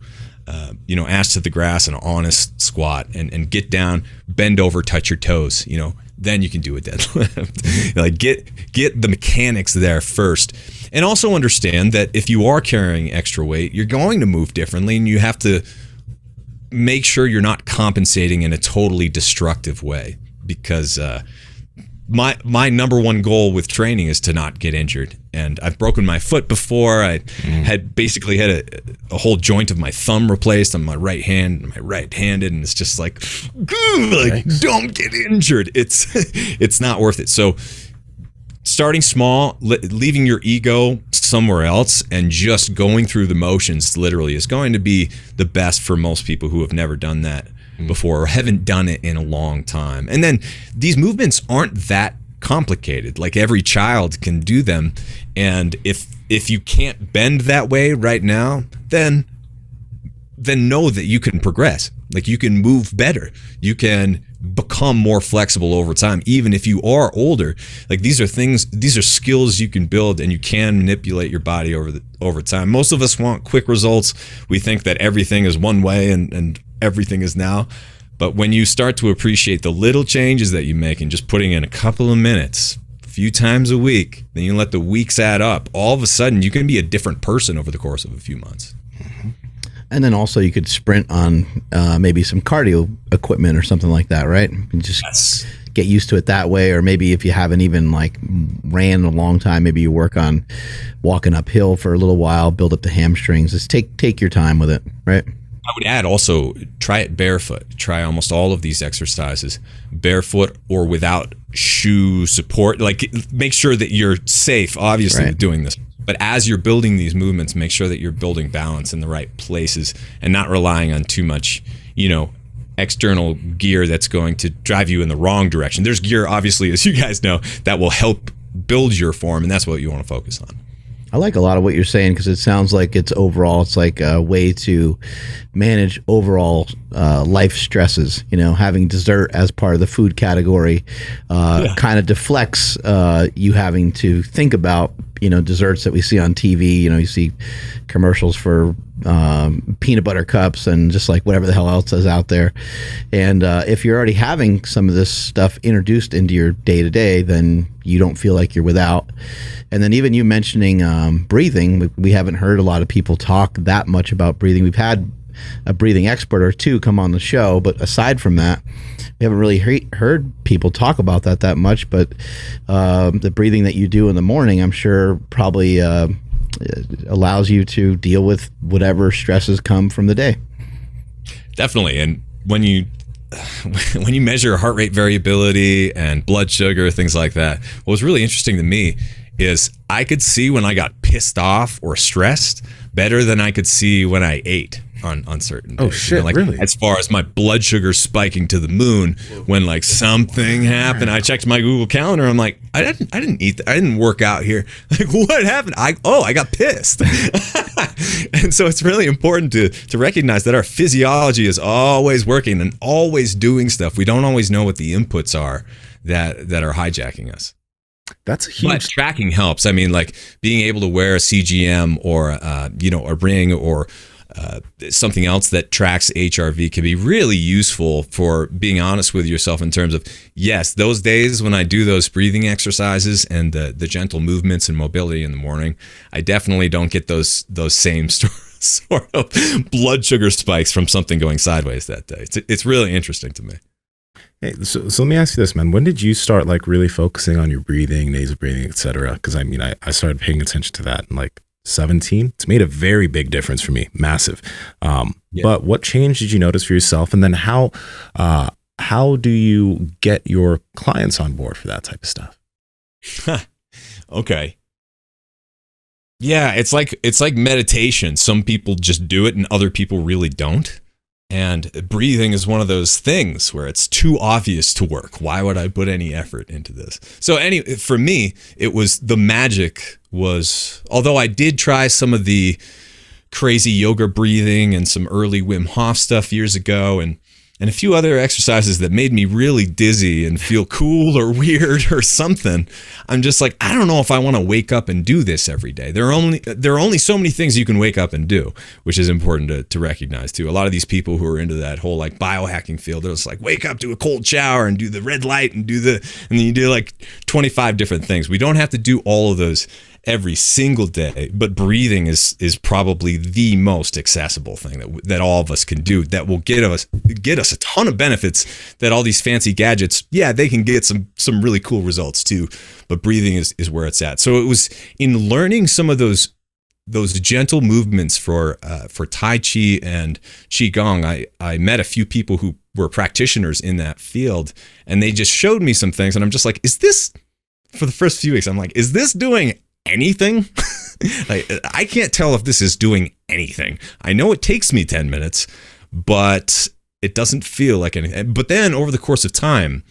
you know, ass to the grass, an honest squat, and get down, bend over, touch your toes. You know, then you can do a deadlift. Like get the mechanics there first. And also understand that if you are carrying extra weight, you're going to move differently, and you have to make sure you're not compensating in a totally destructive way. Because my number one goal with training is to not get injured. And I've broken my foot before. I had basically had a whole joint of my thumb replaced on my right hand, and my right-handed, and it's just like don't get injured. It's not worth it. So starting small, leaving your ego somewhere else, and just going through the motions literally is going to be the best for most people who have never done that before or haven't done it in a long time. And then these movements aren't that complicated. Like every child can do them. And if you can't bend that way right now, then know that you can progress. Like you can move better. You can become more flexible over time, even if you are older. Like these are skills you can build, and you can manipulate your body over time. Most of us want quick results. We think that everything is one way and everything is now. But when you start to appreciate the little changes that you make and just putting in a couple of minutes, few times a week, then you let the weeks add up. All of a sudden, you can be a different person over the course of a few months. And then also you could sprint on maybe some cardio equipment or something like that, right? And just get used to it that way. Or maybe if you haven't even like ran in a long time, maybe you work on walking uphill for a little while, build up the hamstrings. Just take your time with it, right? I would add also, try it barefoot. Try almost all of these exercises barefoot or without shoe support. Like, make sure that you're safe, obviously, Right. doing this. But as you're building these movements, make sure that you're building balance in the right places and not relying on too much, external gear that's going to drive you in the wrong direction. There's gear, obviously, as you guys know, that will help build your form, and that's what you want to focus on. I like a lot of what you're saying because it sounds like it's like a way to manage overall life stresses. Having dessert as part of the food category kind of deflects you having to think about desserts that we see on TV. You see commercials for peanut butter cups and just like whatever the hell else is out there. And if you're already having some of this stuff introduced into your day to day, then you don't feel like you're without. And then even you mentioning breathing, we haven't heard a lot of people talk that much about breathing. We've had a breathing expert or two come on the show, but aside from that, we haven't really heard people talk about that much. But the breathing that you do in the morning, I'm sure probably allows you to deal with whatever stresses come from the day. Definitely. And when you measure heart rate variability and blood sugar, things like that, what was really interesting to me is I could see when I got pissed off or stressed better than I could see when I ate on certain days. Oh shit, really? As far as my blood sugar spiking to the moon when like something happened. I checked my Google Calendar. I'm like, I didn't eat I didn't work out here. Like, what happened? I got pissed. And so it's really important to recognize that our physiology is always working and always doing stuff. We don't always know what the inputs are that are hijacking us. That's a huge. But tracking helps. I mean, like being able to wear a CGM or a ring or something else that tracks HRV can be really useful for being honest with yourself in terms of, yes, those days when I do those breathing exercises and the gentle movements and mobility in the morning, I definitely don't get those same sort of blood sugar spikes from something going sideways that day. It's really interesting to me. Hey, so let me ask you this, man. When did you start like really focusing on your breathing, nasal breathing, et cetera? Because I mean, I started paying attention to that in like 17. It's made a very big difference for me, massive. But what change did you notice for yourself? And then how do you get your clients on board for that type of stuff? Okay. Yeah, it's like meditation. Some people just do it and other people really don't. And breathing is one of those things where it's too obvious to work. Why would I put any effort into this? So for me, it was the magic was, although I did try some of the crazy yoga breathing and some early Wim Hof stuff years ago and a few other exercises that made me really dizzy and feel cool or weird or something. I'm just like, I don't know if I want to wake up and do this every day. There are only so many things you can wake up and do, which is important to recognize too. A lot of these people who are into that whole like biohacking field, they're just like, wake up, do a cold shower and do the red light and and then you do like 25 different things. We don't have to do all of those every single day, but breathing is probably the most accessible thing that all of us can do that will get us a ton of benefits that all these fancy gadgets, yeah, they can get some really cool results too, but breathing is where it's at. So it was in learning some of those gentle movements for Tai Chi and Qigong. I met a few people who were practitioners in that field, and they just showed me some things, and I'm just like, is this, for the first few weeks, I'm like, is this doing anything? Like, I can't tell if this is doing anything. I know it takes me 10 minutes, but it doesn't feel like anything. But then over the course of time,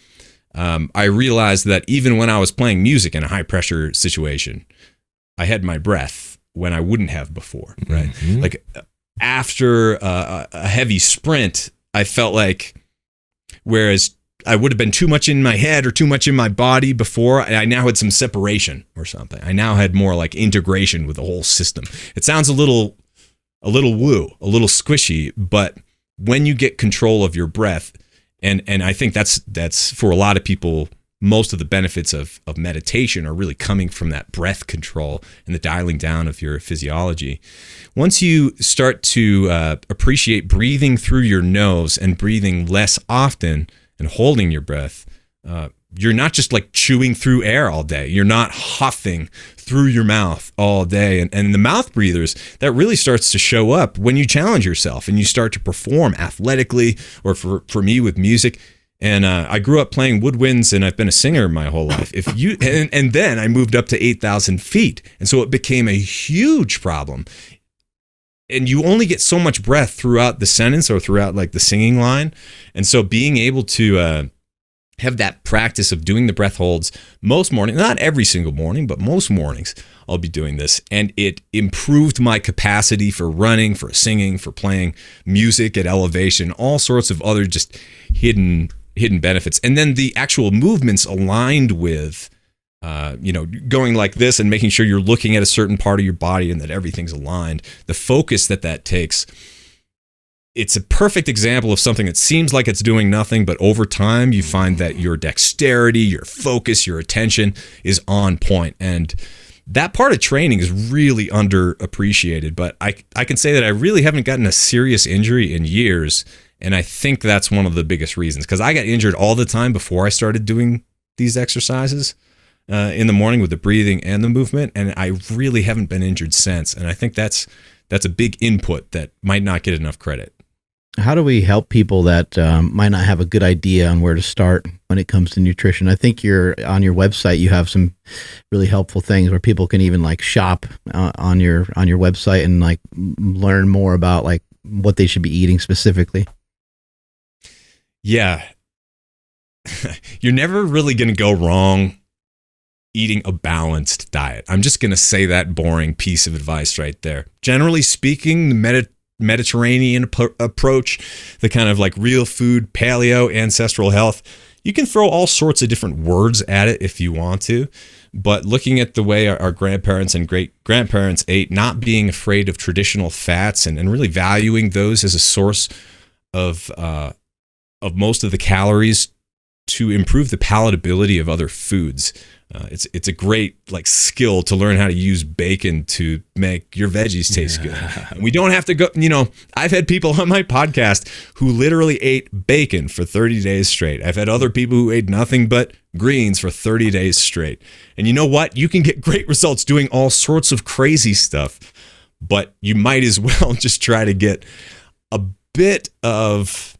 I realized that even when I was playing music in a high pressure situation, I had my breath when I wouldn't have before, right? Mm-hmm. Like after a heavy sprint, I felt like, whereas I would have been too much in my head or too much in my body before, I now had some separation or something. I now had more like integration with the whole system. It sounds a little woo, a little squishy, but when you get control of your breath, and I think that's for a lot of people most of the benefits of meditation are really coming from that breath control and the dialing down of your physiology. Once you start to appreciate breathing through your nose and breathing less often and holding your breath, you're not just like chewing through air all day. You're not huffing through your mouth all day. And the mouth breathers, that really starts to show up when you challenge yourself and you start to perform athletically, or for me with music. And I grew up playing woodwinds, and I've been a singer my whole life. And then I moved up to 8,000 feet. And so it became a huge problem. And you only get so much breath throughout the sentence or throughout like the singing line. And so being able to have that practice of doing the breath holds most mornings, not every single morning, but most mornings I'll be doing this. And it improved my capacity for running, for singing, for playing music at elevation, all sorts of other just hidden benefits. And then the actual movements aligned with, going like this and making sure you're looking at a certain part of your body and that everything's aligned. The focus that takes, it's a perfect example of something that seems like it's doing nothing, but over time you find that your dexterity, your focus, your attention is on point. And that part of training is really underappreciated. But I can say that I really haven't gotten a serious injury in years. And I think that's one of the biggest reasons, because I got injured all the time before I started doing these exercises in the morning with the breathing and the movement. And I really haven't been injured since. And I think that's a big input that might not get enough credit. How do we help people that might not have a good idea on where to start when it comes to nutrition? I think on your website, you have some really helpful things where people can even like shop on your website and like learn more about like what they should be eating specifically. Yeah. You're never really going to go wrong eating a balanced diet. I'm just going to say that boring piece of advice right there. Generally speaking, the Mediterranean approach, the kind of like real food, paleo, ancestral health, you can throw all sorts of different words at it if you want to. But looking at the way our grandparents and great-grandparents ate, not being afraid of traditional fats and really valuing those as a source of most of the calories to improve the palatability of other foods. It's a great like skill to learn how to use bacon to make your veggies taste good. And we don't have to go, I've had people on my podcast who literally ate bacon for 30 days straight. I've had other people who ate nothing but greens for 30 days straight. And you know what? You can get great results doing all sorts of crazy stuff, but you might as well just try to get a bit of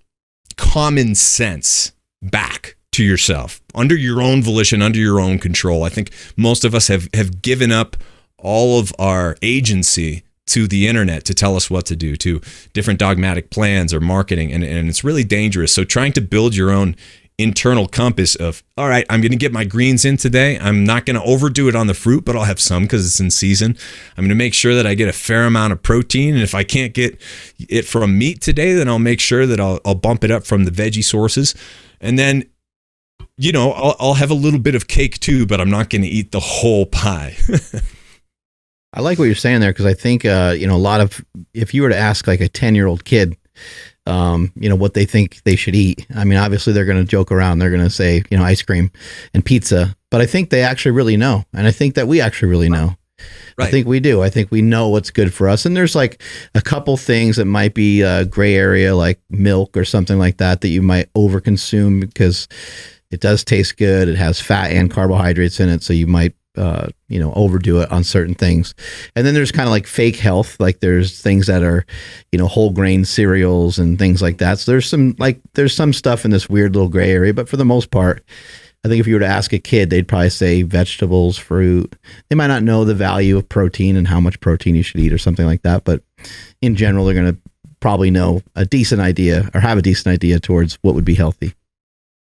common sense back to yourself under your own volition, under your own control. I think most of us have given up all of our agency to the internet to tell us what to do, to different dogmatic plans or marketing, and it's really dangerous. So trying to build your own internal compass of, all right, I'm going to get my greens in today. I'm not going to overdo it on the fruit, but I'll have some because it's in season. I'm going to make sure that I get a fair amount of protein. And if I can't get it from meat today, then I'll make sure that I'll bump it up from the veggie sources. And then, I'll have a little bit of cake too, but I'm not going to eat the whole pie. I like what you're saying there, because I think, a lot of, if you were to ask like a 10-year-old kid, what they think they should eat. I mean, obviously they're going to joke around. They're going to say, ice cream and pizza, but I think they actually really know. And I think that we actually really know. Right. I think we do. I think we know what's good for us. And there's like a couple things that might be a gray area, like milk or something like that you might overconsume because it does taste good. It has fat and carbohydrates in it. So you might, overdo it on certain things. And then there's kind of like fake health. Like there's things that are, whole grain cereals and things like that. So there's some stuff in this weird little gray area, but for the most part, I think if you were to ask a kid, they'd probably say vegetables, fruit. They might not know the value of protein and how much protein you should eat or something like that. But in general, they're going to probably know a decent idea or have a decent idea towards what would be healthy.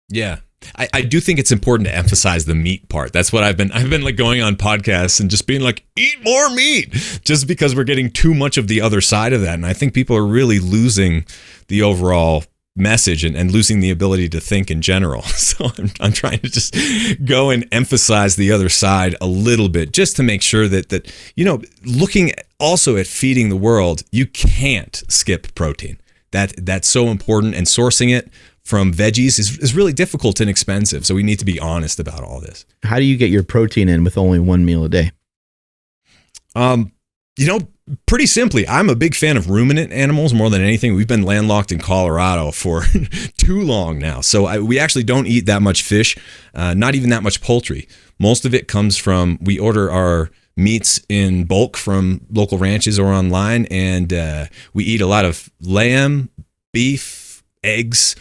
Yeah. I do think it's important to emphasize the meat part. That's what I've been like going on podcasts and just being like, eat more meat, just because we're getting too much of the other side of that. And I think people are really losing the overall message and losing the ability to think in general. So I'm trying to just go and emphasize the other side a little bit, just to make sure that looking also at feeding the world, you can't skip protein. That's so important, and sourcing it from veggies is really difficult and expensive. So we need to be honest about all this. How do you get your protein in with only one meal a day? Pretty simply, I'm a big fan of ruminant animals more than anything. We've been landlocked in Colorado for too long now. So we actually don't eat that much fish, not even that much poultry. Most of it comes from, we order our meats in bulk from local ranches or online, and we eat a lot of lamb, beef, eggs,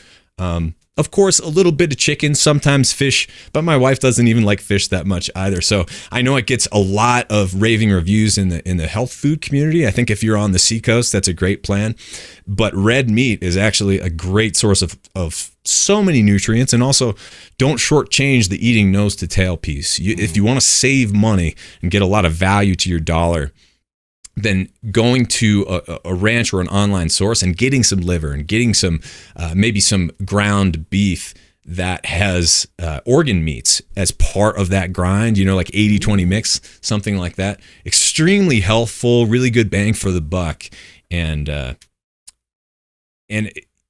of course, a little bit of chicken, sometimes fish, but my wife doesn't even like fish that much either. So I know it gets a lot of raving reviews in the health food community. I think if you're on the seacoast, that's a great plan. But red meat is actually a great source of so many nutrients, and also don't shortchange the eating nose to tail piece. If you want to save money and get a lot of value to your dollar, then going to a ranch or an online source and getting some liver and getting some maybe some ground beef that has organ meats as part of that grind, like 80-20 mix, something like that. Extremely healthful, really good bang for the buck. And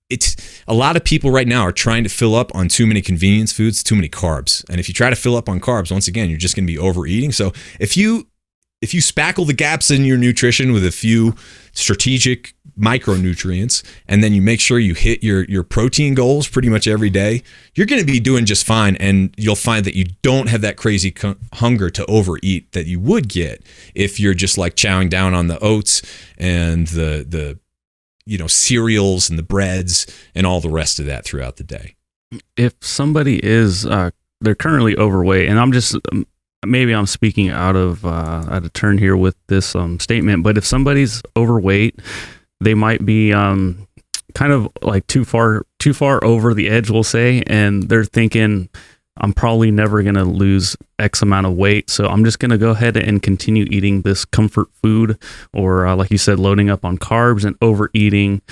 it's a lot of people right now are trying to fill up on too many convenience foods, too many carbs. And if you try to fill up on carbs, once again, you're just going to be overeating. So if you spackle the gaps in your nutrition with a few strategic micronutrients, and then you make sure you hit your protein goals pretty much every day, you're going to be doing just fine. And you'll find that you don't have that crazy hunger to overeat that you would get if you're just like chowing down on the oats and the cereals and the breads and all the rest of that throughout the day. If somebody is they're currently overweight, and I'm just maybe I'm speaking out of turn here with this statement, but if somebody's overweight, they might be kind of like too far over the edge, we'll say, and they're thinking, I'm probably never going to lose X amount of weight, so I'm just going to go ahead and continue eating this comfort food, or like you said, loading up on carbs and overeating.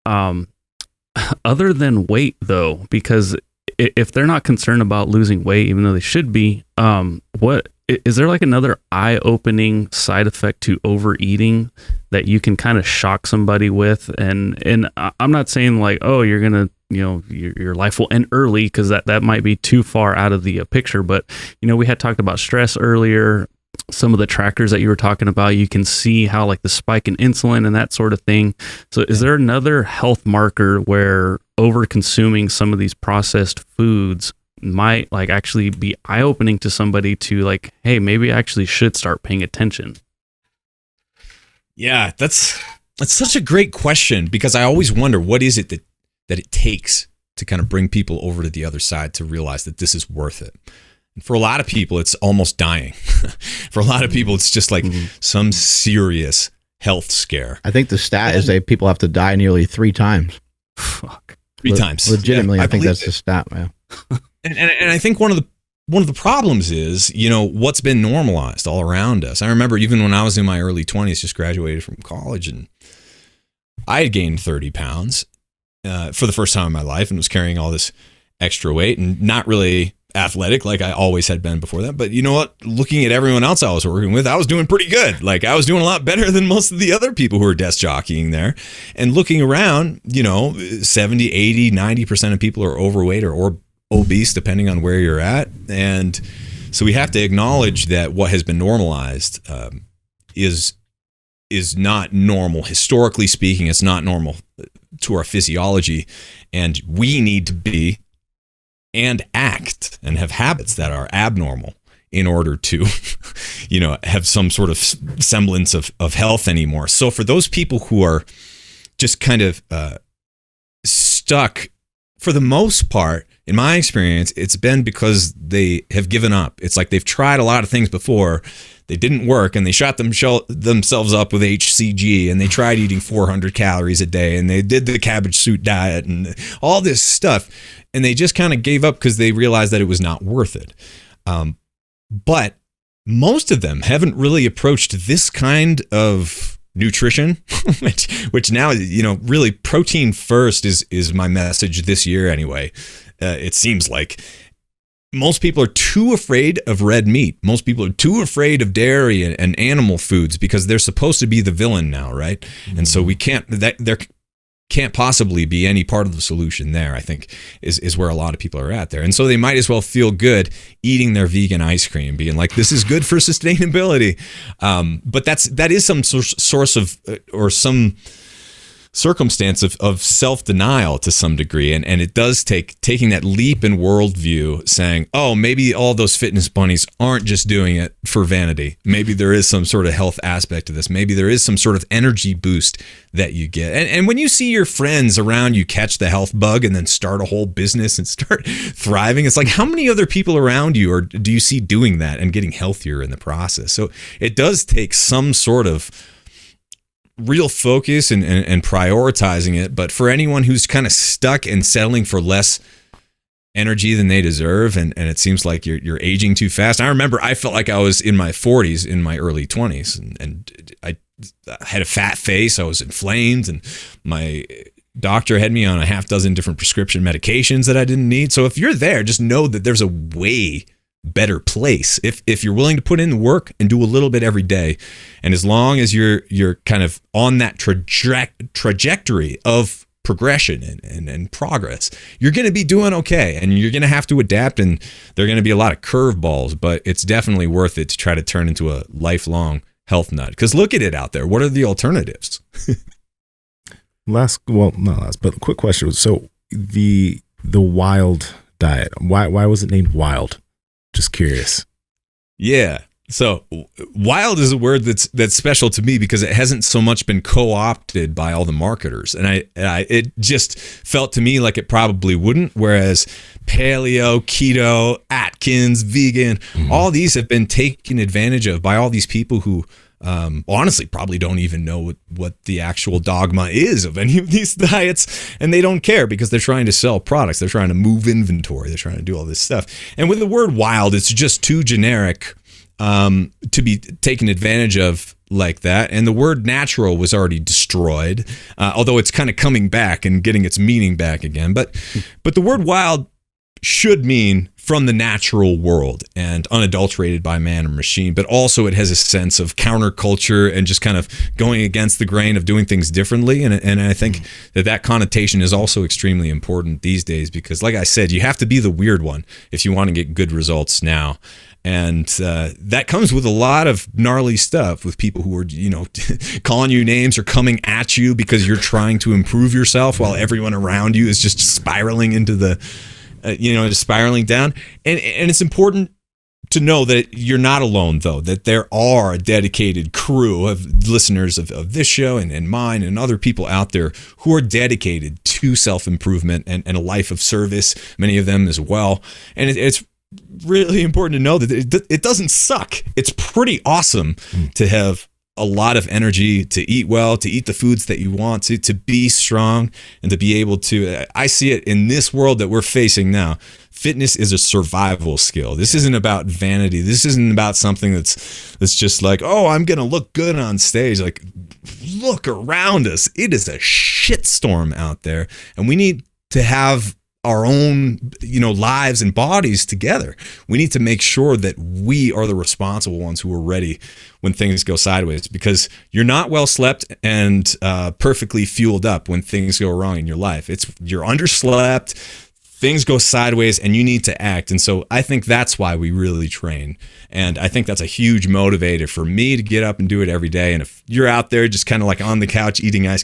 Other than weight, though, because if they're not concerned about losing weight, even though they should be, what is there like another eye-opening side effect to overeating that you can kind of shock somebody with? And I'm not saying like, oh, you're gonna, your life will end early, because that might be too far out of the picture. But we had talked about stress earlier. Some of the trackers that you were talking about, you can see how like the spike in insulin and that sort of thing. So is there another health marker where over consuming some of these processed foods might like actually be eye-opening to somebody to like, hey, maybe I actually should start paying attention? Yeah, that's such a great question, because I always wonder, what is it that it takes to kind of bring people over to the other side to realize that this is worth it? And for a lot of people, it's almost dying. For a lot of people, it's just like some serious health scare. I think the stat is that people have to die nearly 3 times. Fuck. 3 times. Legitimately, yeah, I think that's the stat, man. And I think one of the problems is, what's been normalized all around us. I remember even when I was in my early 20s, just graduated from college, and I had gained 30 pounds for the first time in my life, and was carrying all this extra weight and not really athletic like I always had been before that. But you know what? Looking at everyone else I was working with, I was doing pretty good. Like I was doing a lot better than most of the other people who were desk jockeying there. And looking around, 70, 80, 90% of people are overweight or obese, depending on where you're at. And so we have to acknowledge that what has been normalized is not normal. Historically speaking, it's not normal to our physiology. And we need to be and act and have habits that are abnormal in order to, have some sort of semblance of health anymore. So for those people who are just kind of stuck, for the most part, in my experience, it's been because they have given up. It's like they've tried a lot of things before, they didn't work, and they shot themselves up with HCG, and they tried eating 400 calories a day, and they did the cabbage soup diet and all this stuff, and they just kind of gave up because they realized that it was not worth it. But most of them haven't really approached this kind of nutrition, which now, really protein first is my message this year anyway. It seems like most people are too afraid of red meat. Most people are too afraid of dairy and animal foods because they're supposed to be the villain now, right? Mm-hmm. And so we can't can't possibly be any part of the solution there, I think is where a lot of people are at there. And so they might as well feel good eating their vegan ice cream, being like, this is good for sustainability. But that is some source of, or some circumstance of self-denial to some degree, and it does taking that leap in worldview, saying, oh, maybe all those fitness bunnies aren't just doing it for vanity. Maybe there is some sort of health aspect to this. Maybe there is some sort of energy boost that you get. And when you see your friends around you catch the health bug and then start a whole business and start thriving, it's like, how many other people around you do you see doing that and getting healthier in the process? So it does take some sort of real focus and prioritizing it. But for anyone who's kind of stuck and settling for less energy than they deserve, and it seems like you're aging too fast. I remember I felt like I was in my 40s, in my early 20s, and I had a fat face. I was inflamed, and my doctor had me on a half dozen different prescription medications that I didn't need. So if you're there, just know that there's a way better place if you're willing to put in the work and do a little bit every day. And as long as you're kind of on that trajectory of progression and progress, you're going to be doing okay, and you're going to have to adapt, and there are going to be a lot of curveballs, but it's definitely worth it to try to turn into a lifelong health nut, because look at it out there. What are the alternatives? Not last, but quick question. So the wild diet, why was it named wild? Just curious. Yeah. So wild is a word that's special to me because it hasn't so much been co-opted by all the marketers. And it just felt to me like it probably wouldn't. Whereas paleo, keto, Atkins, vegan, all these have been taken advantage of by all these people who honestly probably don't even know what the actual dogma is of any of these diets, and they don't care because they're trying to sell products. They're trying to move inventory. They're trying to do all this stuff. And with the word wild, it's just too generic to be taken advantage of like that. And the word natural was already destroyed, although it's kind of coming back and getting its meaning back again. But the word wild should mean from the natural world and unadulterated by man or machine, but also it has a sense of counterculture and just kind of going against the grain of doing things differently. And I think that connotation is also extremely important these days because, like I said, you have to be the weird one if you want to get good results now. And that comes with a lot of gnarly stuff with people who are, calling you names or coming at you because you're trying to improve yourself while everyone around you is just spiraling into the just spiraling down. And it's important to know that you're not alone, though, that there are a dedicated crew of listeners of this show and mine and other people out there who are dedicated to self-improvement and a life of service, many of them as well. And it's really important to know that it doesn't suck. It's pretty awesome to have a lot of energy, to eat well, to eat the foods that you want to be strong, and to be able to, I see it in this world that we're facing now. Fitness is a survival skill. This isn't about vanity. This isn't about something that's just like, oh, I'm going to look good on stage. Like, look around us. It is a shitstorm out there, and we need to have our own, lives and bodies together. We need to make sure that we are the responsible ones who are ready when things go sideways, because you're not well slept and perfectly fueled up when things go wrong in your life. You're underslept, things go sideways, and you need to act. And so I think that's why we really train. And I think that's a huge motivator for me to get up and do it every day. And if you're out there just kind of like on the couch eating ice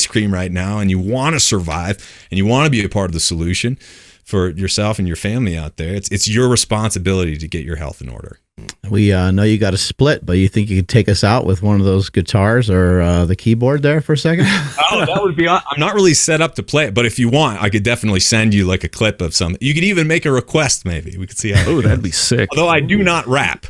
cream right now, and you want to survive and you want to be a part of the solution for yourself and your family out there, it's your responsibility to get your health in order. We know you got a split, but you think you could take us out with one of those guitars or the keyboard there for a second? Oh, that would be. I'm not really set up to play it, but if you want, I could definitely send you like a clip of something. You could even make a request. Maybe we could see how. Oh, that'd be sick. Although I do not rap.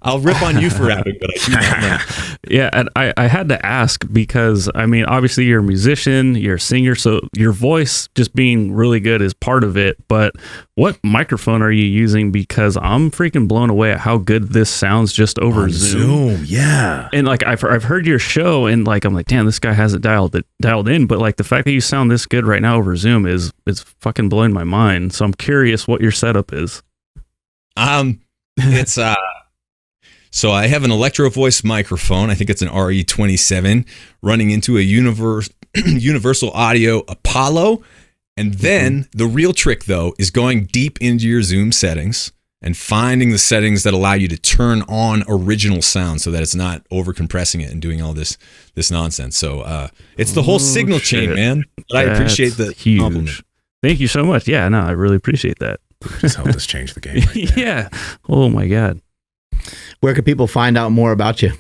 I'll rip on you for rapping, but I do not rap. Yeah, and I had to ask because, obviously you're a musician, you're a singer, so your voice just being really good is part of it, but what microphone are you using? Because I'm freaking blown away at how good this sounds just over Zoom. Yeah. And like I've heard your show, and like I'm like, damn, this guy has it dialed in, but like the fact that you sound this good right now over Zoom is fucking blowing my mind. So I'm curious what your setup is. It's So I have an Electro Voice microphone. I think it's an RE27 running into a Universal Audio Apollo. And then the real trick, though, is going deep into your Zoom settings and finding the settings that allow you to turn on original sound so that it's not over compressing it and doing all this nonsense. So it's the whole signal chain, man. But I appreciate the compliment. Thank you so much. Yeah, no, I really appreciate that. Just helped us change the game. Right there. Yeah. Oh my God. Where can people find out more about you?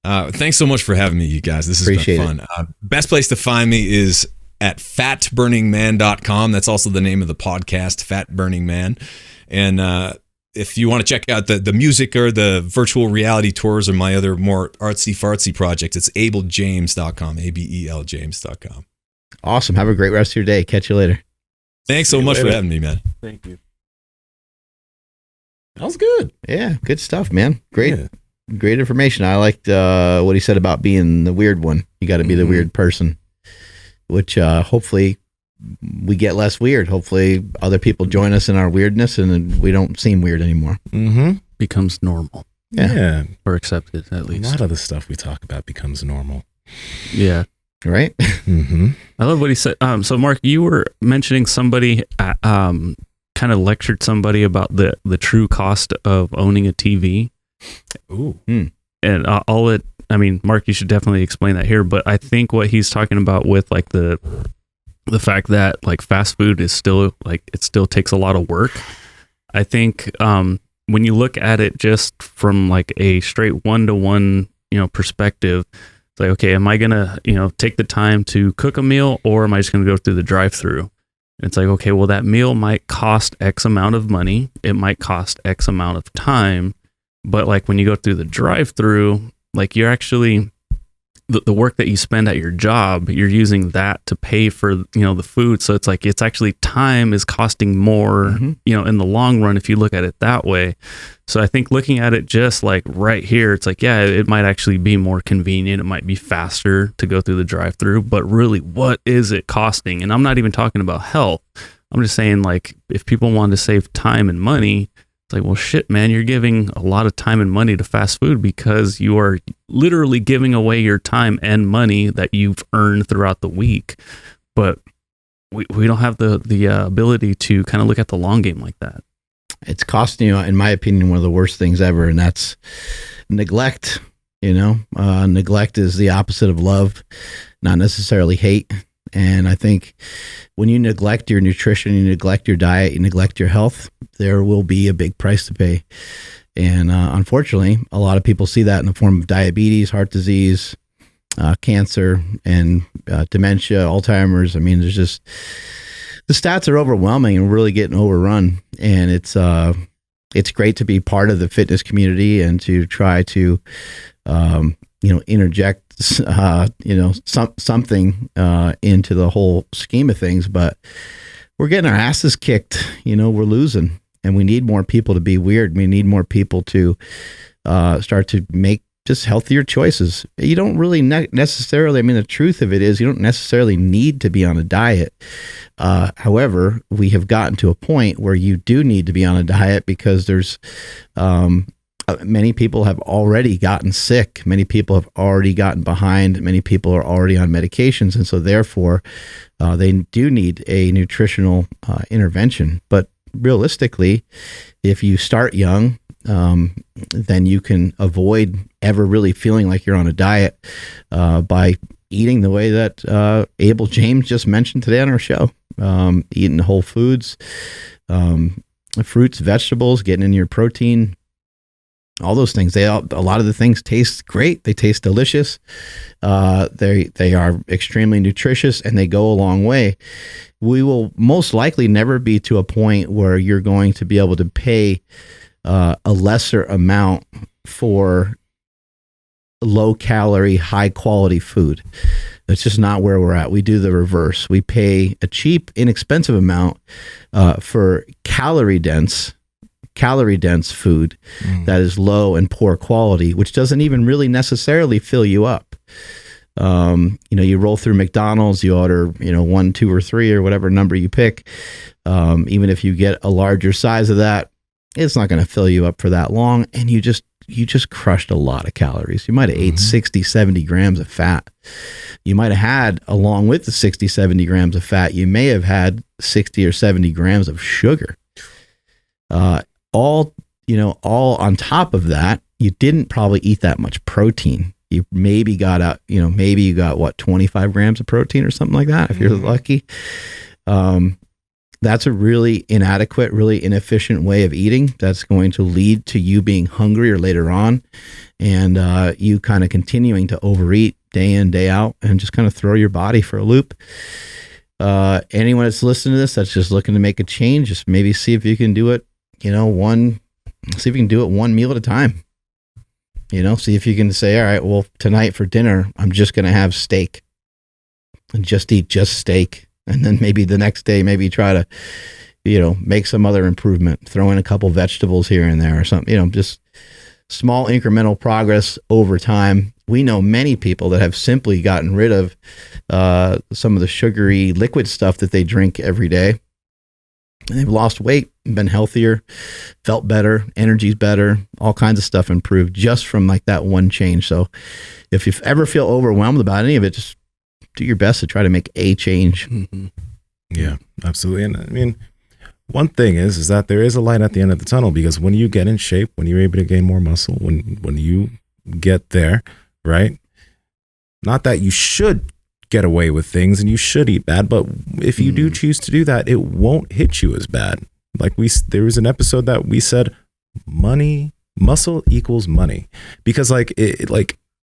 Thanks so much for having me, you guys. This has Appreciate been fun. Best place to find me is at fatburningman.com. That's also the name of the podcast, Fat Burning Man. And if you want to check out the music or the virtual reality tours or my other more artsy-fartsy projects, it's abeljames.com, ABELJames.com. Awesome. Have a great rest of your day. Catch you later. Thanks so much for having me, man. Thank you. That was good. Yeah, good stuff, man. Great. Yeah. Great information. I liked what he said about being the weird one. You got to be the weird person, which hopefully we get less weird. Hopefully other people join us in our weirdness and we don't seem weird anymore. Mm-hmm. Becomes normal Yeah. or accepted at A least. lot of the stuff we talk about becomes normal. Yeah. Right? Mm-hmm. I love what he said. So Mark, you were mentioning somebody kind of lectured somebody about the true cost of owning a TV. Ooh. And I mean, Mark, you should definitely explain that here, but I think what he's talking about with like the fact that like fast food is still like, it still takes a lot of work. I think when you look at it just from like a straight one-to-one, perspective, it's like, okay, am I going to, take the time to cook a meal, or am I just going to go through the drive-through? And it's like, okay, well, that meal might cost X amount of money. It might cost X amount of time. But like when you go through the drive-through, like you're actually, the work that you spend at your job, you're using that to pay for, the food. So it's like, it's actually time is costing more, in the long run, if you look at it that way. So I think looking at it just like right here, it's like, yeah, it might actually be more convenient. It might be faster to go through the drive-through, but really what is it costing? And I'm not even talking about health. I'm just saying, like, if people want to save time and money, it's like, well, shit, man, you're giving a lot of time and money to fast food because you are literally giving away your time and money that you've earned throughout the week. But we don't have the ability to kind of look at the long game like that. It's costing you, in my opinion, one of the worst things ever, and that's neglect. Neglect is the opposite of love, not necessarily hate. And I think when you neglect your nutrition, you neglect your diet, you neglect your health, there will be a big price to pay. And unfortunately, a lot of people see that in the form of diabetes, heart disease, cancer, and dementia, Alzheimer's. I mean, there's just, the stats are overwhelming and really getting overrun. And it's great to be part of the fitness community and to try to, interject something into the whole scheme of things, but we're getting our asses kicked. We're losing, and we need more people to be weird. We need more people to start to make just healthier choices. You don't really necessarily, the truth of it is you don't necessarily need to be on a diet. However, we have gotten to a point where you do need to be on a diet because there's many people have already gotten sick. Many people have already gotten behind. Many people are already on medications. And so therefore, they do need a nutritional intervention. But realistically, if you start young, then you can avoid ever really feeling like you're on a diet by eating the way that Abel James just mentioned today on our show. Eating whole foods, fruits, vegetables, getting in your protein, all those things. A lot of the things taste great. They taste delicious. They are extremely nutritious, and they go a long way. We will most likely never be to a point where you're going to be able to pay a lesser amount for low calorie, high quality food. That's just not where we're at. We do the reverse. We pay a cheap, inexpensive amount for calorie dense food that is low and poor quality, which doesn't even really necessarily fill you up. You roll through McDonald's, you order, 1, 2, or 3 or whatever number you pick. Even if you get a larger size of that, it's not going to fill you up for that long. And you just crushed a lot of calories. You might have ate 60, 70 grams of fat. You might have had, along with the 60, 70 grams of fat, you may have had 60 or 70 grams of sugar. All on top of that, you didn't probably eat that much protein. You maybe got maybe you got 25 grams of protein or something like that, if you're lucky. That's a really inadequate, really inefficient way of eating. That's going to lead to you being hungrier later on, and you kind of continuing to overeat day in, day out, and just kind of throw your body for a loop. Anyone that's listening to this that's just looking to make a change, just maybe see if you can do it, one meal at a time. See if you can say, all right, well, tonight for dinner, I'm just going to have steak and just eat just steak. And then maybe the next day, maybe try to, make some other improvement, throw in a couple vegetables here and there or something, just small incremental progress over time. We know many people that have simply gotten rid of some of the sugary liquid stuff that they drink every day. And they've lost weight, been healthier, felt better, energy's better, all kinds of stuff improved just from like that one change. So if you ever feel overwhelmed about any of it, just do your best to try to make a change. Mm-hmm. Yeah, absolutely. And I mean, one thing is that there is a light at the end of the tunnel, because when you get in shape, when you're able to gain more muscle, when you get there, right? Not that you should get away with things and you should eat bad, but if you do choose to do that, it won't hit you as bad. Like there was an episode that we said, muscle equals money, because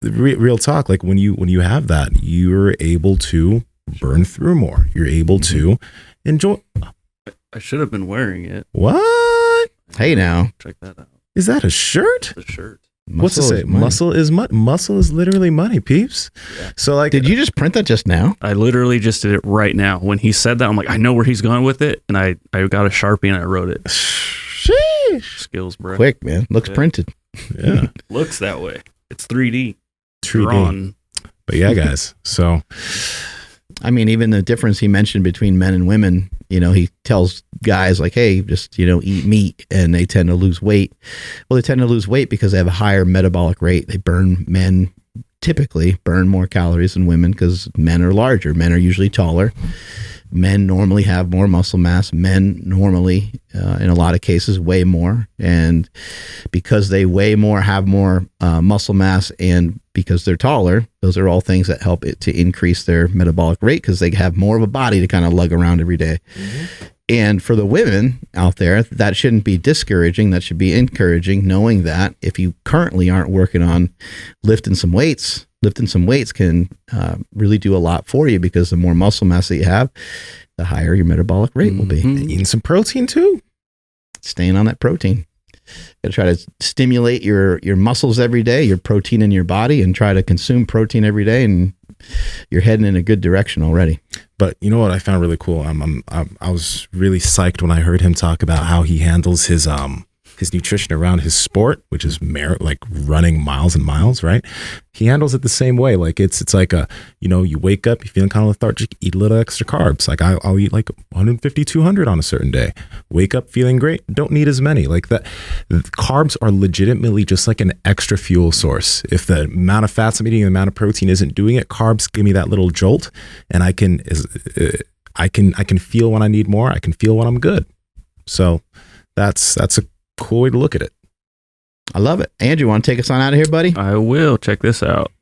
real talk, like when you have that, you're able to burn through more. You're able to enjoy. I should have been wearing it. What? Hey, now check that out. Is that a shirt? The shirt. What's it say? Muscle is Muscle is literally money, peeps. Yeah. So did you just print that just now? I literally just did it right now. When he said that, I'm like, I know where he's going with it, and I got a Sharpie and I wrote it. Sheesh. Skills, bro. Quick, man. Looks printed. Yeah. Looks that way. It's 3D. 3D. Drawn. But yeah, guys. So, I mean, even the difference he mentioned between men and women, he tells guys like, hey, just, eat meat, and they tend to lose weight. Well, they tend to lose weight because they have a higher metabolic rate. Men typically burn more calories than women because men are larger. Men are usually taller. Men normally have more muscle mass. Men normally, in a lot of cases, weigh more. And because they weigh more, have more muscle mass, and because they're taller, those are all things that help it to increase their metabolic rate, because they have more of a body to kind of lug around every day. Mm-hmm. And for the women out there, that shouldn't be discouraging. That should be encouraging, knowing that if you currently aren't working on lifting some weights can really do a lot for you, because the more muscle mass that you have, the higher your metabolic rate will be. And eating some protein too. Staying on that protein. Got to try to stimulate your muscles every day, your protein in your body, and try to consume protein every day, and you're heading in a good direction already. But you know what I found really cool? I was really psyched when I heard him talk about how he handles his nutrition around his sport, which is like running miles and miles, right? He handles it the same way. Like it's like you wake up, you're feeling kind of lethargic, eat a little extra carbs. Like I'll eat like 150, 200 on a certain day. Wake up feeling great, don't need as many. Like that, carbs are legitimately just like an extra fuel source. If the amount of fats I'm eating, the amount of protein isn't doing it, carbs give me that little jolt, and I can feel when I need more. I can feel when I'm good. So that's a cool way to look at it. I love it. Andrew, want to take us on out of here, buddy? I will. Check this out.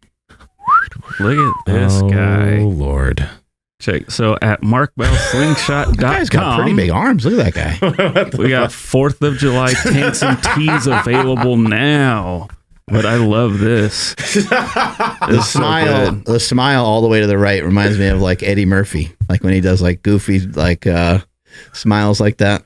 Look at this guy. Oh, Lord. Check. So at markbellslingshot.com. That guy's got pretty big arms. Look at that guy. We got 4th of July tanks and tees available now. But I love this. The smile all the way to the right reminds me of like Eddie Murphy. Like when he does like goofy, like smiles like that.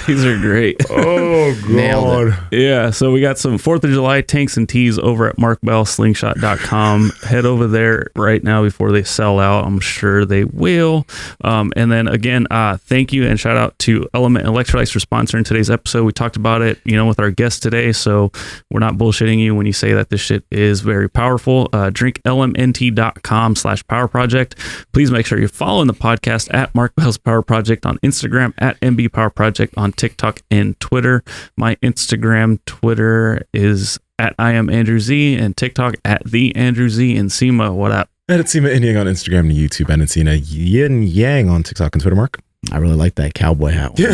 These are great. Oh, God. Yeah, so we got some 4th of July tanks and tees over at markbellslingshot.com. Head over there right now before they sell out. I'm sure they will. And then again, thank you and shout out to Element Electrolytes for sponsoring today's episode. We talked about it, with our guest today, so we're not bullshitting you when you say that this shit is very powerful. drinklmnt.com/power project. Please make sure you're following the podcast at Mark Bell's Power Project on Instagram, at MB Power Project on on TikTok and Twitter. My Instagram, Twitter is at I am Andrew Z, and TikTok at the Andrew Z. Nsima, what up? And it's Nsima Inyang on Instagram and YouTube, and it's Inyang on TikTok and Twitter, Mark. I really like that cowboy hat one.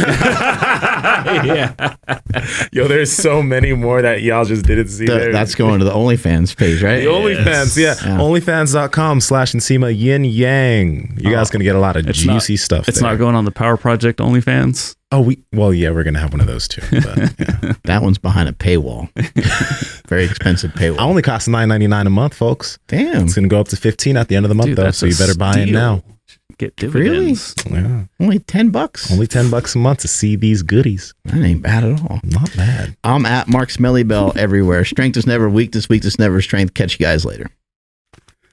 Yeah. Yo, there's so many more that y'all just didn't see there. That's going to the OnlyFans page, right? The OnlyFans, yeah. OnlyFans.com/Nsima Yin Yang. You guys going to get a lot of juicy stuff It's there. not going on the Power Project OnlyFans? Oh, we're going to have one of those too. But, yeah. That one's behind a paywall. Very expensive paywall. I only cost $9.99 a month, folks. Damn. It's going to go up to $15 at the end of the month, Dude, though, that's so you better buy in now. Get dividends. Yeah. Only $10. Only $10 a month to see these goodies. That ain't bad at all. Not bad. I'm at Mark Smellybell everywhere. Strength is never weakness, weakness never strength. Catch you guys later.